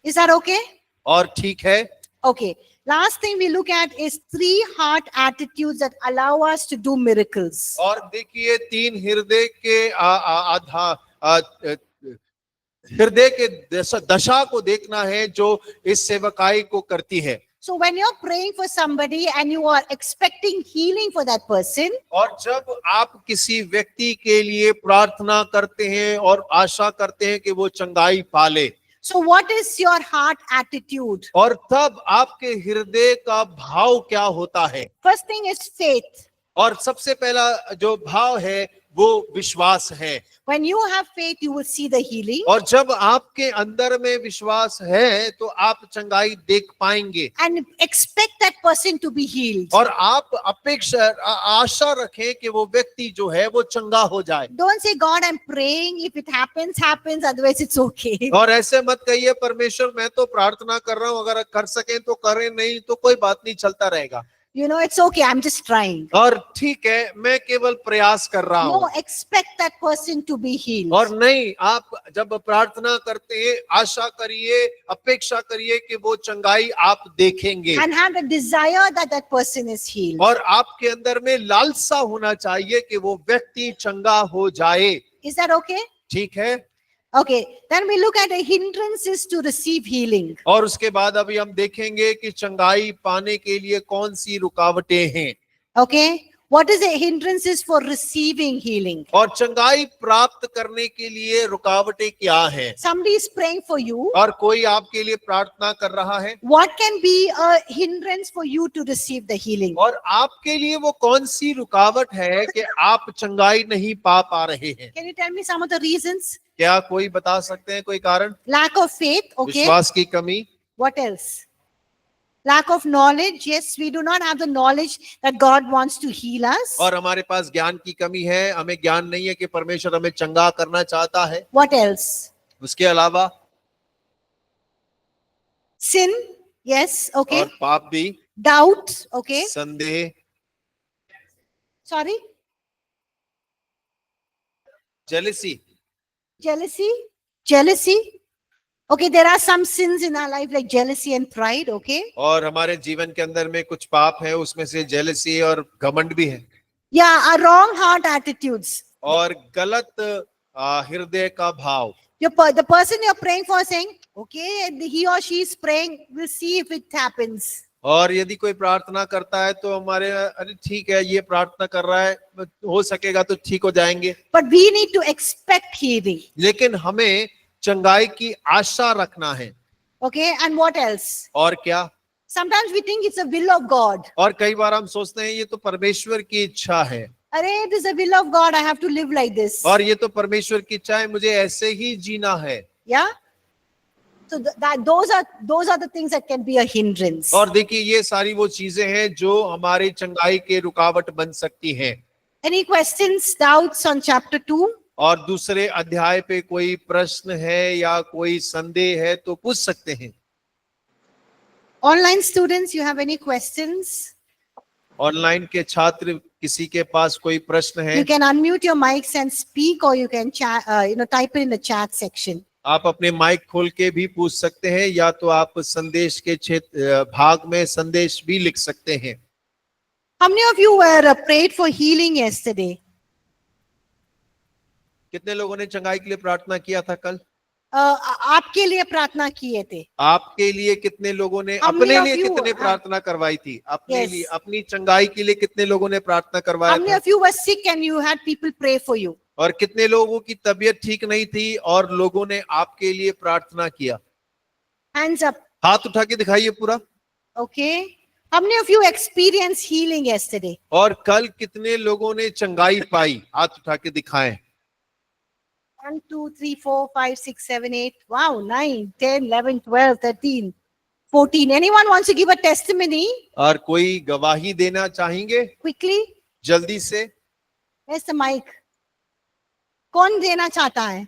Is that okay? और ठीक है। Okay. Last thing we look at is 3 heart attitudes that allow us to do miracles. और देखिए 3 हृदय के हृदय के दशा को देखना है जो इस सेवकाई को करती है। So when you're praying for somebody and you are expecting healing for that person, और जब आप किसी व्यक्ति के लिए प्रार्थना करते हैं और आशा करते हैं कि वो चंगाई पाले, so what is your heart attitude? और तब आपके हृदय का भाव क्या होता है? First thing is faith. और सबसे पहला जो भाव है वो विश्वास है। When you have faith, you will see the healing. और जब आपके अंदर में विश्वास है तो आप चंगाई देख पाएंगे। And expect that person to be healed. और आप आशा रखें कि वो व्यक्ति जो है वो चंगा हो जाए। Don't say, God, I'm praying. If it happens, happens. Otherwise, it's okay. और ऐसे मत कहिए, परमेश्वर मैं तो प्रार्थना कर रहा हूँ, अगर कर सकें तो करें, नहीं तो कोई बात नहीं, चलता रहेगा। You know, it's okay. I'm just trying. और ठीक है, मैं केवल प्रयास कर रहा हूँ। No, expect that person to be healed. और नहीं, आप जब प्रार्थना करते हैं, आशा करिए, अपेक्षा करिए कि वो चंगाई आप देखेंगे, And have a desire that that person is healed. और आपके अंदर में लालसा होना चाहिए कि वो व्यक्ति चंगा हो जाए। Is that okay? ठीक है। Okay. Then we look at the hindrances to receive healing. और उसके बाद अभी हम देखेंगे कि चंगाई पाने के लिए कौन सी रुकावटें हैं। Okay. What is the hindrances for receiving healing? और चंगाई प्राप्त करने के लिए रुकावटें क्या हैं? Somebody is praying for you. और कोई आपके लिए प्रार्थना कर रहा है, What can be a hindrance for you to receive the healing? और आपके लिए वो कौन सी रुकावट है कि आप चंगाई नहीं पा रहे हैं? Can you tell me some of the reasons? क्या कोई बता सकते हैं कोई कारण? Lack of faith. Okay. विश्वास की कमी। What else? Lack of knowledge. Yes, we do not have the knowledge that God wants to heal us. और हमारे पास ज्ञान की कमी है, हमें ज्ञान नहीं है कि परमेश्वर हमें चंगा करना चाहता है। What else? उसके अलावा Sin. Yes. Okay. और पाप भी, Doubt. Okay. संदेह, Sorry. Jealousy. Jealousy. Jealousy. Okay. There are some sins in our life like jealousy and pride. Okay. और हमारे जीवन के अंदर में कुछ पाप है, उसमें से जेलसी और घमंड भी है, Yeah. Our wrong heart attitudes. और गलत हृदय का भाव। The person you're praying for is saying, okay, he or she is praying. We'll see if it happens. और यदि कोई प्रार्थना करता है तो हमारे, अरे ठीक है, ये प्रार्थना कर रहा है, हो सकेगा तो ठीक हो जाएंगे। But we need to expect healing. लेकिन हमें चंगाई की आशा रखना है। Okay. And what else? और क्या? Sometimes we think it's a will of God. और कई बार हम सोचते हैं ये तो परमेश्वर की इच्छा है, Arey, it is a will of God. I have to live like this. और ये तो परमेश्वर की इच्छा है, मुझे ऐसे ही जीना है। Yeah. So those are the things that can be a hindrance. और देखिए, ये सारी वो चीजें हैं जो हमारी चंगाई के रुकावट बन सकती हैं। Any questions, doubts on chapter 2? और दूसरे अध्याय पे कोई प्रश्न है या कोई संदेह है तो पूछ सकते हैं। Online students, you have any questions? Online के छात्र, किसी के पास कोई प्रश्न है? You can unmute your mics and speak, or you can type it in the chat section. आप अपने माइक खोल के भी पूछ सकते हैं, या तो आप संदेश के क्षेत्र भाग में संदेश भी लिख सकते हैं। How many of you were prayed for healing yesterday? कितने लोगों ने चंगाई के लिए प्रार्थना किया था कल? आपके लिए प्रार्थना किए थे। आपके लिए कितने लोगों ने, How अपने many लिए of you- कितने प्रार्थना करवाई थी? अपने Yes. लिए, अपनी चंगाई के लिए कितने लोगों ने प्रार्थना करवाया How many था? of you were sick and you had people pray for you? और कितने लोगों की तबीयत ठीक नहीं थी और लोगों ने आपके लिए प्रार्थना किया? Hands up. हाथ उठा के दिखाइए पूरा। Okay. How many of you experienced healing yesterday? और कल कितने लोगों ने चंगाई पाई? हाथ उठा के दिखाएं। 1, 2, 3, 4, 5, 6, 7, 8. Wow, 9, 10, 11, 12, 13, 14. Anyone wants to give a testimony? और कोई गवाही देना चाहेंगे? Quickly. जल्दी से। Where's the mic? कौन देना चाहता है?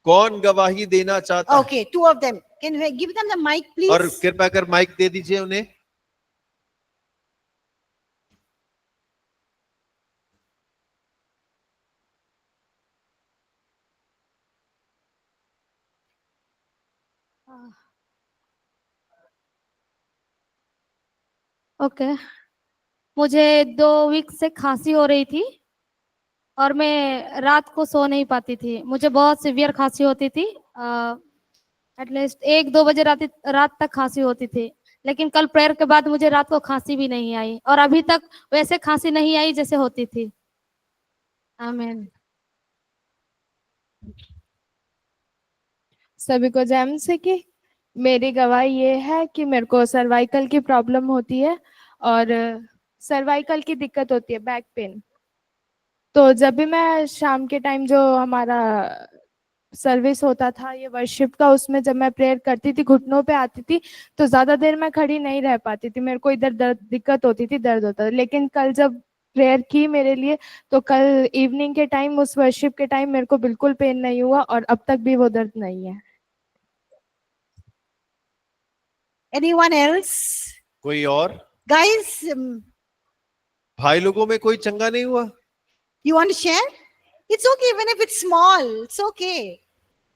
कौन गवाही देना चाहता है? Okay, 2 of them. Can we give them the mic, please? और कृपया कर माइक दे दीजिए उन्हें। ओके मुझे 2 वीक से खांसी हो रही थी और मैं रात को सो नहीं पाती थी। मुझे बहुत सीवियर खांसी होती थी, एटलीस्ट 1-2 बजे रात तक खांसी होती थी। लेकिन कल प्रेयर के बाद मुझे रात को खांसी भी नहीं आई और अभी तक वैसे खांसी नहीं आई जैसे होती थी। आमीन। सभी को जय मसीह की। मेरी गवाही ये है कि मेरे को सर्वाइकल की प्रॉब्लम होती है और सर्वाइकल की दिक्कत होती है, बैक पेन। तो जब भी मैं शाम के टाइम जो हमारा सर्विस होता था ये वर्शिप का, उसमें जब मैं प्रेयर करती थी घुटनों पे आती थी तो ज्यादा देर मैं खड़ी नहीं रह पाती थी, मेरे को इधर दर्द दिक्कत होती थी, दर्द होता था। लेकिन कल जब प्रेयर की मेरे लिए तो कल इवनिंग के टाइम उस वर्शिप के टाइम मेरे को बिल्कुल पेन नहीं हुआ और अब तक भी वो दर्द नहीं है। Anyone else? कोई और? Guys, भाई लोगों में कोई चंगा नहीं हुआ? You want to share? It's okay, even if it's small. It's okay.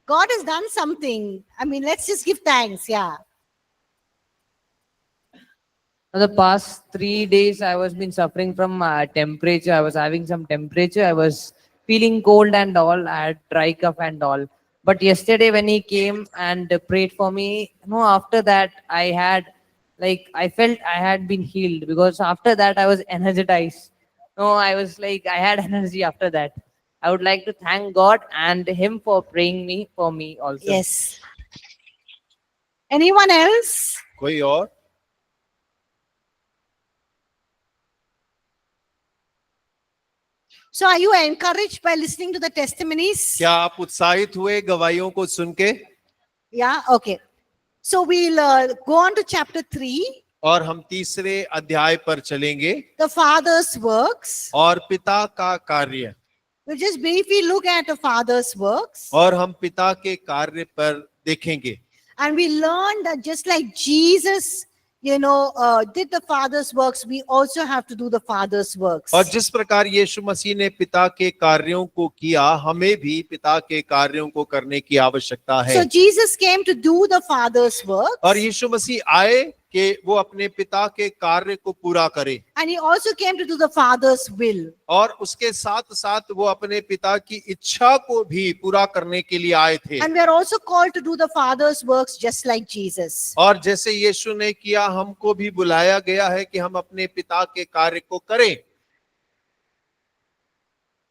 God has done something. I mean, let's just give thanks. Yeah. For the past 3 days, I was been suffering from temperature. I was having some temperature. I was feeling cold and all. I had dry cough and all. But yesterday, when he came and prayed for me, after that, I felt I had been healed, because after that, I was energized. I was like, I had energy after that. I would like to thank God and Him for praying for me also. Yes. Anyone else? कोई और? So, are you encouraged by listening to the testimonies? क्या आप उत्साहित हुए गवाहियों को सुन के? Yeah. Okay. So, we'll go on to chapter 3, और हम तीसरे अध्याय पर चलेंगे, the Father's works. और पिता का कार्य, We'll just briefly look at the Father's works. और हम पिता के कार्य पर देखेंगे. And we learned that just like Jesus, did the Father's works, we also have to do the Father's works. और जिस प्रकार यीशु मसीह ने पिता के कार्यों को किया, हमें भी पिता के कार्यों को करने की आवश्यकता है. So Jesus came to do the Father's works. और यीशु मसीह आए कि वो अपने पिता के कार्य को पूरा करे, And he also came to do the Father's will. और उसके साथ साथ वो अपने पिता की इच्छा को भी पूरा करने के लिए आए थे. And we are also called to do the Father's works just like Jesus. और जैसे यीशु ने किया, हमको भी बुलाया गया है कि हम अपने पिता के कार्य को करें.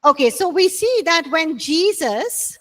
Okay, so we see that when Jesus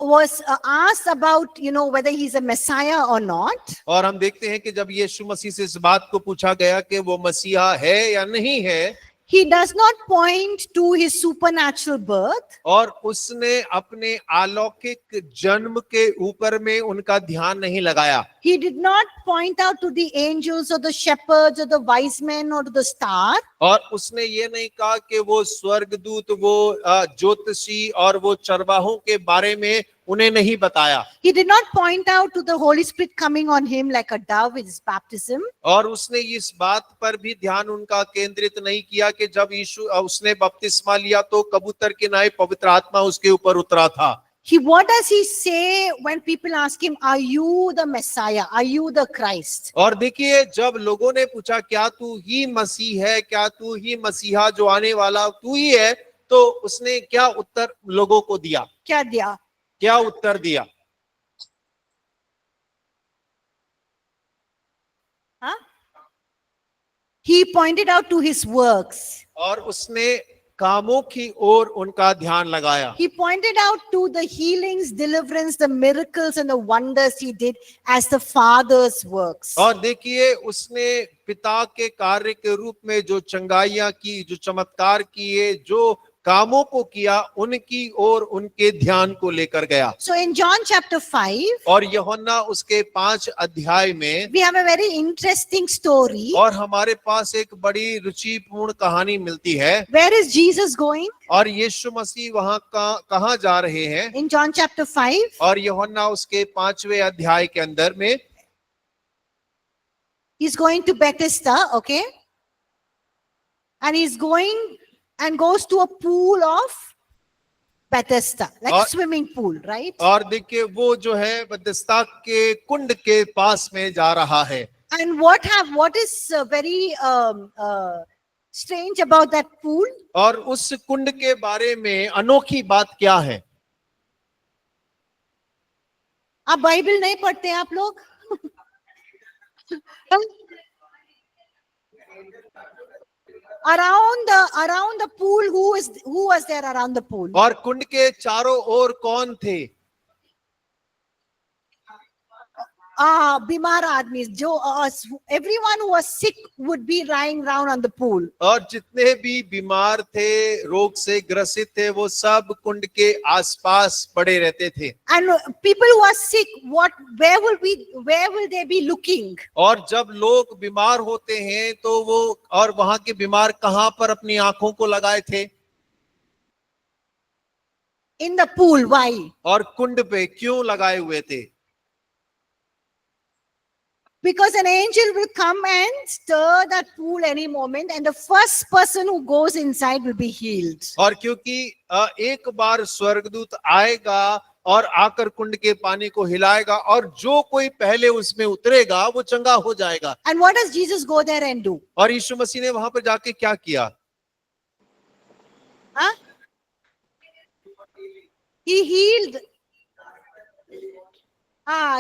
was asked about, whether he's a Messiah or not, और हम देखते हैं कि जब यीशु मसीह से इस बात को पूछा गया कि वो मसीहा है या नहीं है, he does not point to his supernatural birth. और उसने अपने अलौकिक जन्म के ऊपर में उनका ध्यान नहीं लगाया. He did not point out to the angels or the shepherds or the wise men or to the star. और उसने ये नहीं कहा कि वो स्वर्गदूत, वो ज्योतिषी और वो चरवाहों के बारे में उन्हें नहीं बताया. He did not point out to the Holy Spirit coming on him like a dove with his baptism. और उसने इस बात पर भी ध्यान उनका केंद्रित नहीं किया कि जब यीशु उसने बपतिस्मा लिया तो कबूतर की नाई पवित्र आत्मा उसके ऊपर उतरा था. What does he say when people ask him, are you the Messiah? Are you the Christ? और देखिए, जब लोगों ने पूछा क्या तू ही मसीह है, क्या तू ही मसीहा जो आने वाला तू ही है, तो उसने क्या उत्तर लोगों को दिया? क्या दिया? क्या उत्तर दिया? Huh? He pointed out to his works. और उसने कामों की ओर उनका ध्यान लगाया. He pointed out to the healings, deliverance, the miracles and the wonders he did as the Father's works. और देखिए, उसने पिता के कार्य के रूप में जो चंगाइयां की, जो चमत्कार किए, जो कामों को किया, उनकी ओर उनके ध्यान को लेकर गया. So in John chapter 5, और यूहन्ना उसके 5 अध्याय में we have a very interesting story. और हमारे पास एक बड़ी रुचिपूर्ण कहानी मिलती है. Where is Jesus going? और यीशु मसीह वहां कहाँ जा रहे हैं? In John chapter 5, और यूहन्ना उसके 5वें अध्याय के अंदर में he's going to Bethesda, okay? And he's going and goes to a pool of Bethesda, like a swimming pool, right? और देखिए, वो जो है बethesda के कुंड के पास में जा रहा है. And what is very strange about that pool? और उस कुंड के बारे में अनोखी बात क्या है? आप बाइबल नहीं पढ़ते आप लोग? Around the pool, who was there around the pool? और कुंड के चारों ओर कौन थे? बीमार आदमी, जो everyone who was sick would be lying around on the pool. और जितने भी बीमार थे, रोग से ग्रसित थे, वो सब कुंड के आसपास पड़े रहते थे. And people who are sick, where will they be looking? और जब लोग बीमार होते हैं तो वो, और वहां के बीमार कहां पर अपनी आंखों को लगाए थे? In the pool. Why? और कुंड पे क्यों लगाए हुए थे? Because an angel will come and stir that pool any moment, and the first person who goes inside will be healed. और क्योंकि एक बार स्वर्गदूत आएगा और आकर कुंड के पानी को हिलाएगा और जो कोई पहले उसमें उतरेगा वो चंगा हो जाएगा। And what does Jesus go there and do? और यीशु मसीह ने वहां पर जाके क्या किया? Huh? He healed.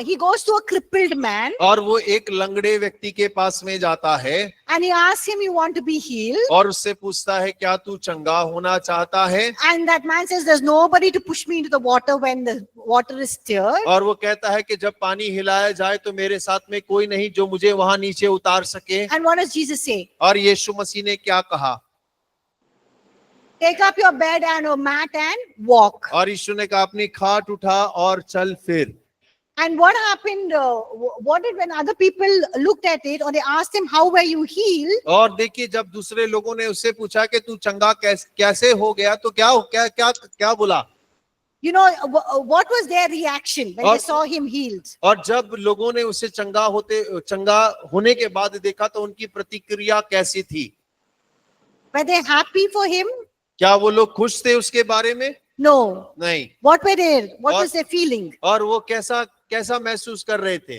He goes to a crippled man और वो एक लंगड़े व्यक्ति के पास में जाता है and he asks him, "You want to be healed?" और उससे पूछता है क्या तू चंगा होना चाहता है? And that man says, "There's nobody to push me into the water when the water is stirred." और वो कहता है कि जब पानी हिलाया जाए तो मेरे साथ में कोई नहीं जो मुझे वहां नीचे उतार सके। And what does Jesus say? और यीशु मसीह ने क्या कहा? Take up your bed and your mat and walk. और यीशु ने कहा अपनी खाट उठा और चल फिर। And what happened? What did when other people looked at it or they asked him, "How were you healed?" और देखिए जब दूसरे लोगों ने उससे पूछा कि तू चंगा कैसे हो गया तो क्या क्या क्या क्या बोला? You know, what was their reaction when they और- saw him healed? और जब लोगों ने उसे चंगा होने के बाद देखा तो उनकी प्रतिक्रिया कैसी थी? Were they happy for him? क्या वो लोग खुश थे उसके बारे में? No. नहीं। What were they? What और- was their feeling? और वो कैसा महसूस कर रहे थे?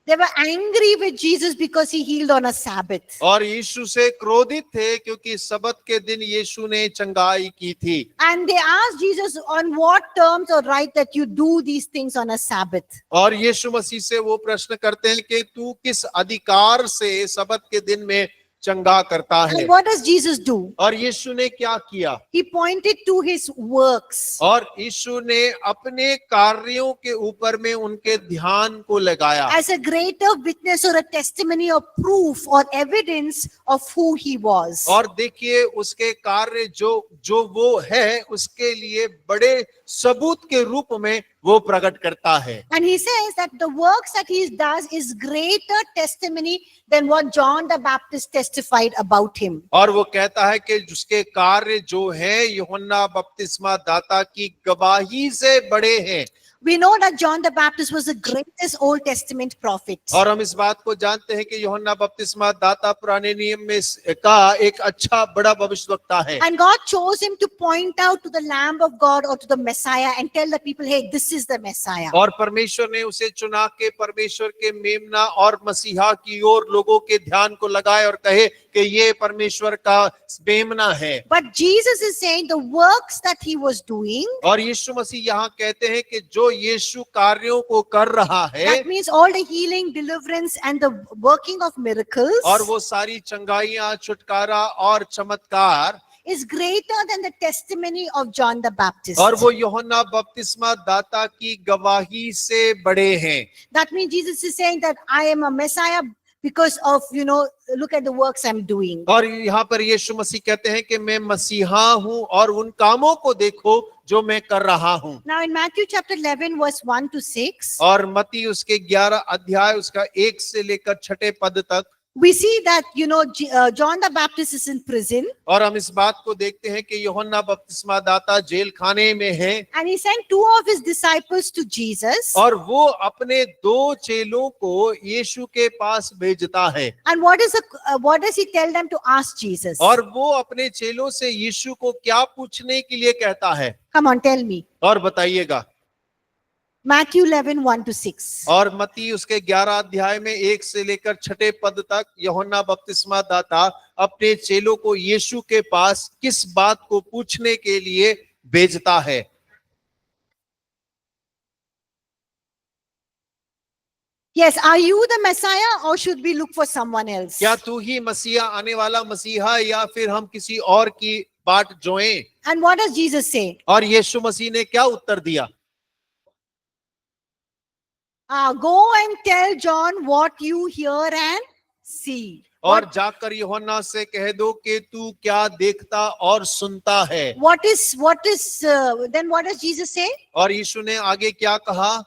They were angry with Jesus because he healed on a Sabbath. और यीशु से क्रोधित थे क्योंकि सबत के दिन यीशु ने चंगाई की थी। And they asked Jesus, "On what terms or right that you do these things on a Sabbath?" और यीशु मसीह से वो प्रश्न करते हैं कि तू किस अधिकार से सबत के दिन में चंगा करता है? And what does Jesus do? और यीशु ने क्या किया? He pointed to his works. और यीशु ने अपने कार्यों के ऊपर में उनके ध्यान को लगाया As a greater witness or a testimony or proof or evidence of who he was. और देखिए उसके कार्य जो वो है उसके लिए बड़े सबूत के रूप में वो प्रकट करता है। And he says that the works that he does is greater testimony than what John the Baptist testified about him. और वो कहता है कि उसके कार्य जो है यूहन्ना बपतिस्मा दाता की गवाही से बड़े हैं। We know that John the Baptist was the greatest Old Testament prophet. और हम इस बात को जानते हैं कि यूहन्ना बपतिस्मा दाता पुराने नियम में का एक अच्छा बड़ा भविष्यवक्ता है। And God chose him to point out to the Lamb of God or to the Messiah and tell the people, "Hey, this is the Messiah." और परमेश्वर ने उसे चुना के परमेश्वर के मेमना और मसीहा की ओर लोगों के ध्यान को लगाए और कहे कि ये परमेश्वर का मेमना है। But Jesus is saying the works that he was doing, और यीशु मसीह यहाँ कहते हैं कि जो यीशु कार्यों को कर रहा है that means all the healing, deliverance and the working of miracles, और वो सारी चंगाइयां, छुटकारा और चमत्कार is greater than the testimony of John the Baptist. और वो यूहन्ना बपतिस्मा दाता की गवाही से बड़े हैं। That means Jesus is saying that I am a Messiah because of, look at the works I'm doing. और यहाँ पर यीशु मसीह कहते हैं कि मैं मसीहा हूँ और उन कामों को देखो जो मैं कर रहा हूँ। Now in Matthew chapter 11 verse 1 to 6, और मत्ती उसके 11 अध्याय उसका 1 से लेकर 6 पद तक we see that, John the Baptist is in prison और हम इस बात को देखते हैं कि यूहन्ना बपतिस्मा दाता जेल खाने में है and he sent 2 of his disciples to Jesus. और वो अपने 2 चेलों को यीशु के पास भेजता है। And what does he tell them to ask Jesus? और वो अपने चेलों से यीशु को क्या पूछने के लिए कहता है? Come on, tell me. और बताइएगा। Matthew 11, 1 to 6. और मत्ती उसके 11 अध्याय में 1 से लेकर 6 पद तक यूहन्ना बपतिस्मा दाता अपने चेलों को यीशु के पास किस बात को पूछने के लिए भेजता है? Yes, are you the Messiah or should we look for someone else? क्या तू ही मसीहा आने वाला मसीहा या फिर हम किसी और की बाट जोएं? And what does Jesus say? और यीशु मसीह ने क्या उत्तर दिया? Go and tell John what you hear and see. और जाकर यूहन्ना से कह दो कि तू क्या देखता और सुनता है। Then what does Jesus say? और यीशु ने आगे क्या कहा?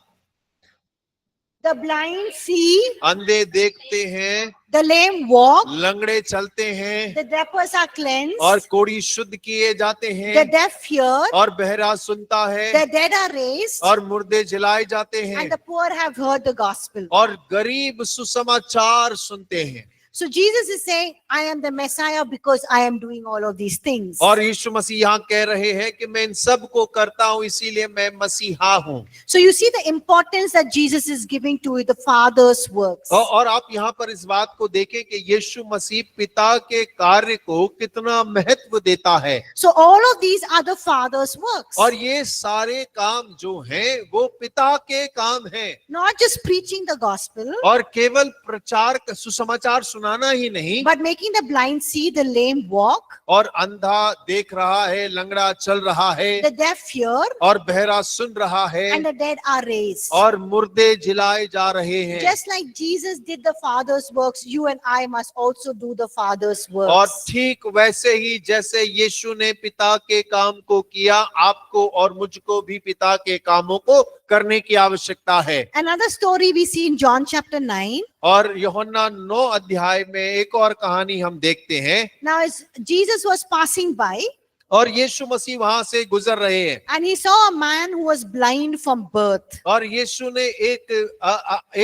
the blind see, अंधे देखते हैं, the lame walk, लंगड़े चलते हैं, the lepers are cleansed, और कोढ़ी शुद्ध किए जाते the हैं, deaf hear, और बहरा सुनता है, the dead are raised, और मुर्दे जिलाए जाते हैं, and the poor have heard the gospel. और गरीब सुसमाचार सुनते हैं। So Jesus is saying, I am the Messiah because I am doing all of these things. और यीशु मसीह यहाँ कह रहे हैं कि मैं इन सब को करता हूँ, इसीलिए मैं मसीहा हूँ। So you see the importance that Jesus is giving to the Father's works. और आप यहाँ पर इस बात को देखें कि यीशु मसीह पिता के कार्य को कितना महत्व देता है। So all of these are the Father's works. और ये सारे काम जो हैं वो पिता के काम हैं। Not just preaching the gospel, और केवल प्रचार सुसमाचार सुनाना ही नहीं, but making the blind see, the lame walk, और अंधा देख रहा है, लंगड़ा चल रहा है, the deaf hear, और बहरा सुन रहा है, and the dead are raised. और मुर्दे जिलाए जा रहे हैं। Just like Jesus did the Father's works, you and I must also do the Father's और works. ठीक वैसे ही जैसे यीशु ने पिता के काम को किया, आपको और मुझको भी पिता के कामों को करने की आवश्यकता है। Another story we see in John chapter 9. और यूहन्ना 9 अध्याय में एक और कहानी हम देखते हैं। Now as Jesus was passing by, और यीशु मसीह वहां से गुजर रहे हैं, and he saw a man who was blind from birth. और यीशु ने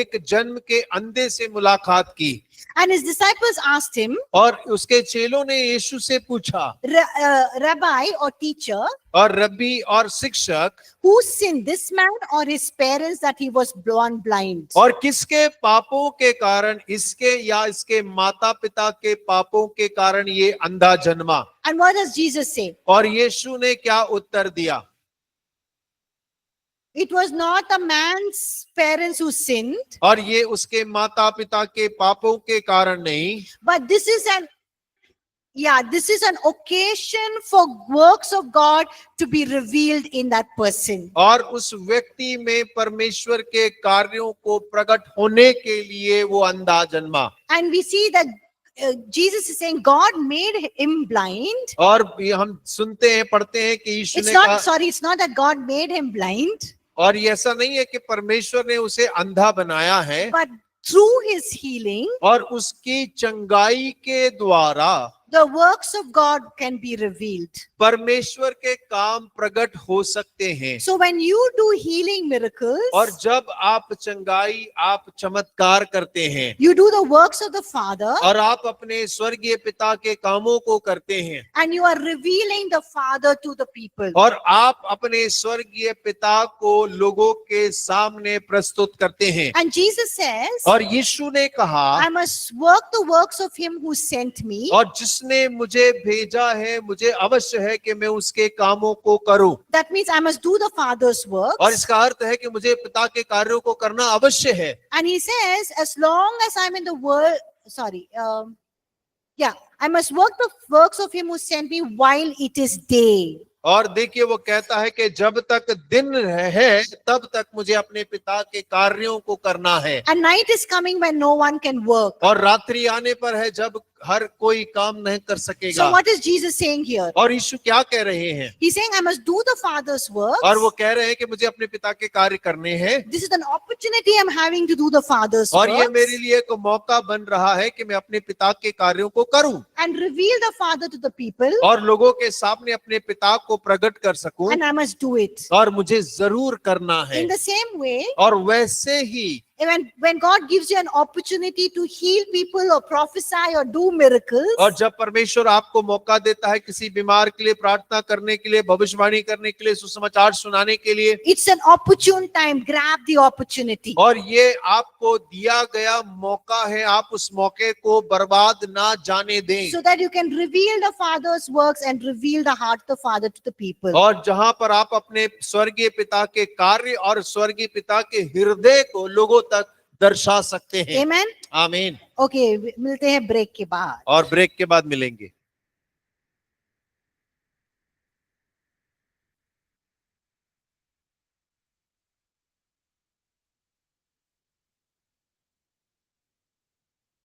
एक जन्म के अंधे से मुलाकात की। And his disciples asked him, और उसके चेलों ने यीशु से पूछा, Rabbi or teacher, और रब्बी और शिक्षक, who sinned, this man or his parents, that he was born blind? और किसके पापों के कारण, इसके या इसके माता पिता के पापों के कारण ये अंधा जन्मा? And what does Jesus say? और यीशु ने क्या उत्तर दिया? It was not a man's parents who sinned, और ये उसके माता पिता के पापों के कारण नहीं, but this is an occasion for works of God to be revealed in that person. और उस व्यक्ति में परमेश्वर के कार्यों को प्रकट होने के लिए वो अंधा जन्मा। And we see that Jesus is saying God made him blind. और हम सुनते हैं, पढ़ते हैं कि यीशु It's ने not, कहा, sorry, it's not that God made him blind, और ये ऐसा नहीं है कि परमेश्वर ने उसे अंधा बनाया है, but through his healing, और उसकी चंगाई के द्वारा the works of God can be revealed. परमेश्वर के काम प्रकट हो सकते हैं। So when you do healing miracles, और जब आप चंगाई, आप चमत्कार करते हैं, you do the works of the Father, और आप अपने स्वर्गीय पिता के कामों को करते हैं, and you are revealing the Father to the people. और आप अपने स्वर्गीय पिता को लोगों के सामने प्रस्तुत करते हैं। And Jesus says, और यीशु ने कहा, I must work the works of him who sent me. और जिसने मुझे भेजा है, मुझे अवश्य है कि मैं उसके कामों को करूं। That means I must do the Father's works. और इसका अर्थ है कि मुझे पिता के कार्यों को करना अवश्य है। And he says, as long as I'm in the world, I must work the works of him who sent me while it is day. और देखिए वो कहता है कि जब तक दिन है तब तक मुझे अपने पिता के कार्यों को करना है। And night is coming when no one can work. और रात्रि आने पर है जब हर कोई काम नहीं कर सकेगा। So what is Jesus saying here? और यीशु क्या कह रहे हैं? He's saying I must do the Father's works. और वो कह रहे हैं कि मुझे अपने पिता के कार्य करने हैं। This is an opportunity I'm having to do the Father's और ये works मेरे लिए एक मौका बन रहा है कि मैं अपने पिता के कार्यों को करूं, and reveal the Father to the people, और लोगों के सामने अपने पिता को प्रकट कर सकूं, and I must do it. और मुझे जरूर करना है। In the same way, और वैसे ही when God gives you an opportunity to heal people or prophesy or do miracles, और जब परमेश्वर आपको मौका देता है किसी बीमार के लिए प्रार्थना करने के लिए, भविष्यवाणी करने के लिए, सुसमाचार सुनाने के लिए, it's an opportune time. Grab the opportunity. और ये आपको दिया गया मौका है, आप उस मौके को बर्बाद ना जाने दें। So that you can reveal the Father's works and reveal the heart of the Father to the people. और जहां पर आप अपने स्वर्गीय पिता के कार्य और स्वर्गीय पिता के हृदय को लोगों तक दर्शा सकते हैं। Amen. आमीन। Okay, मिलते हैं ब्रेक के बाद। और ब्रेक के बाद मिलेंगे।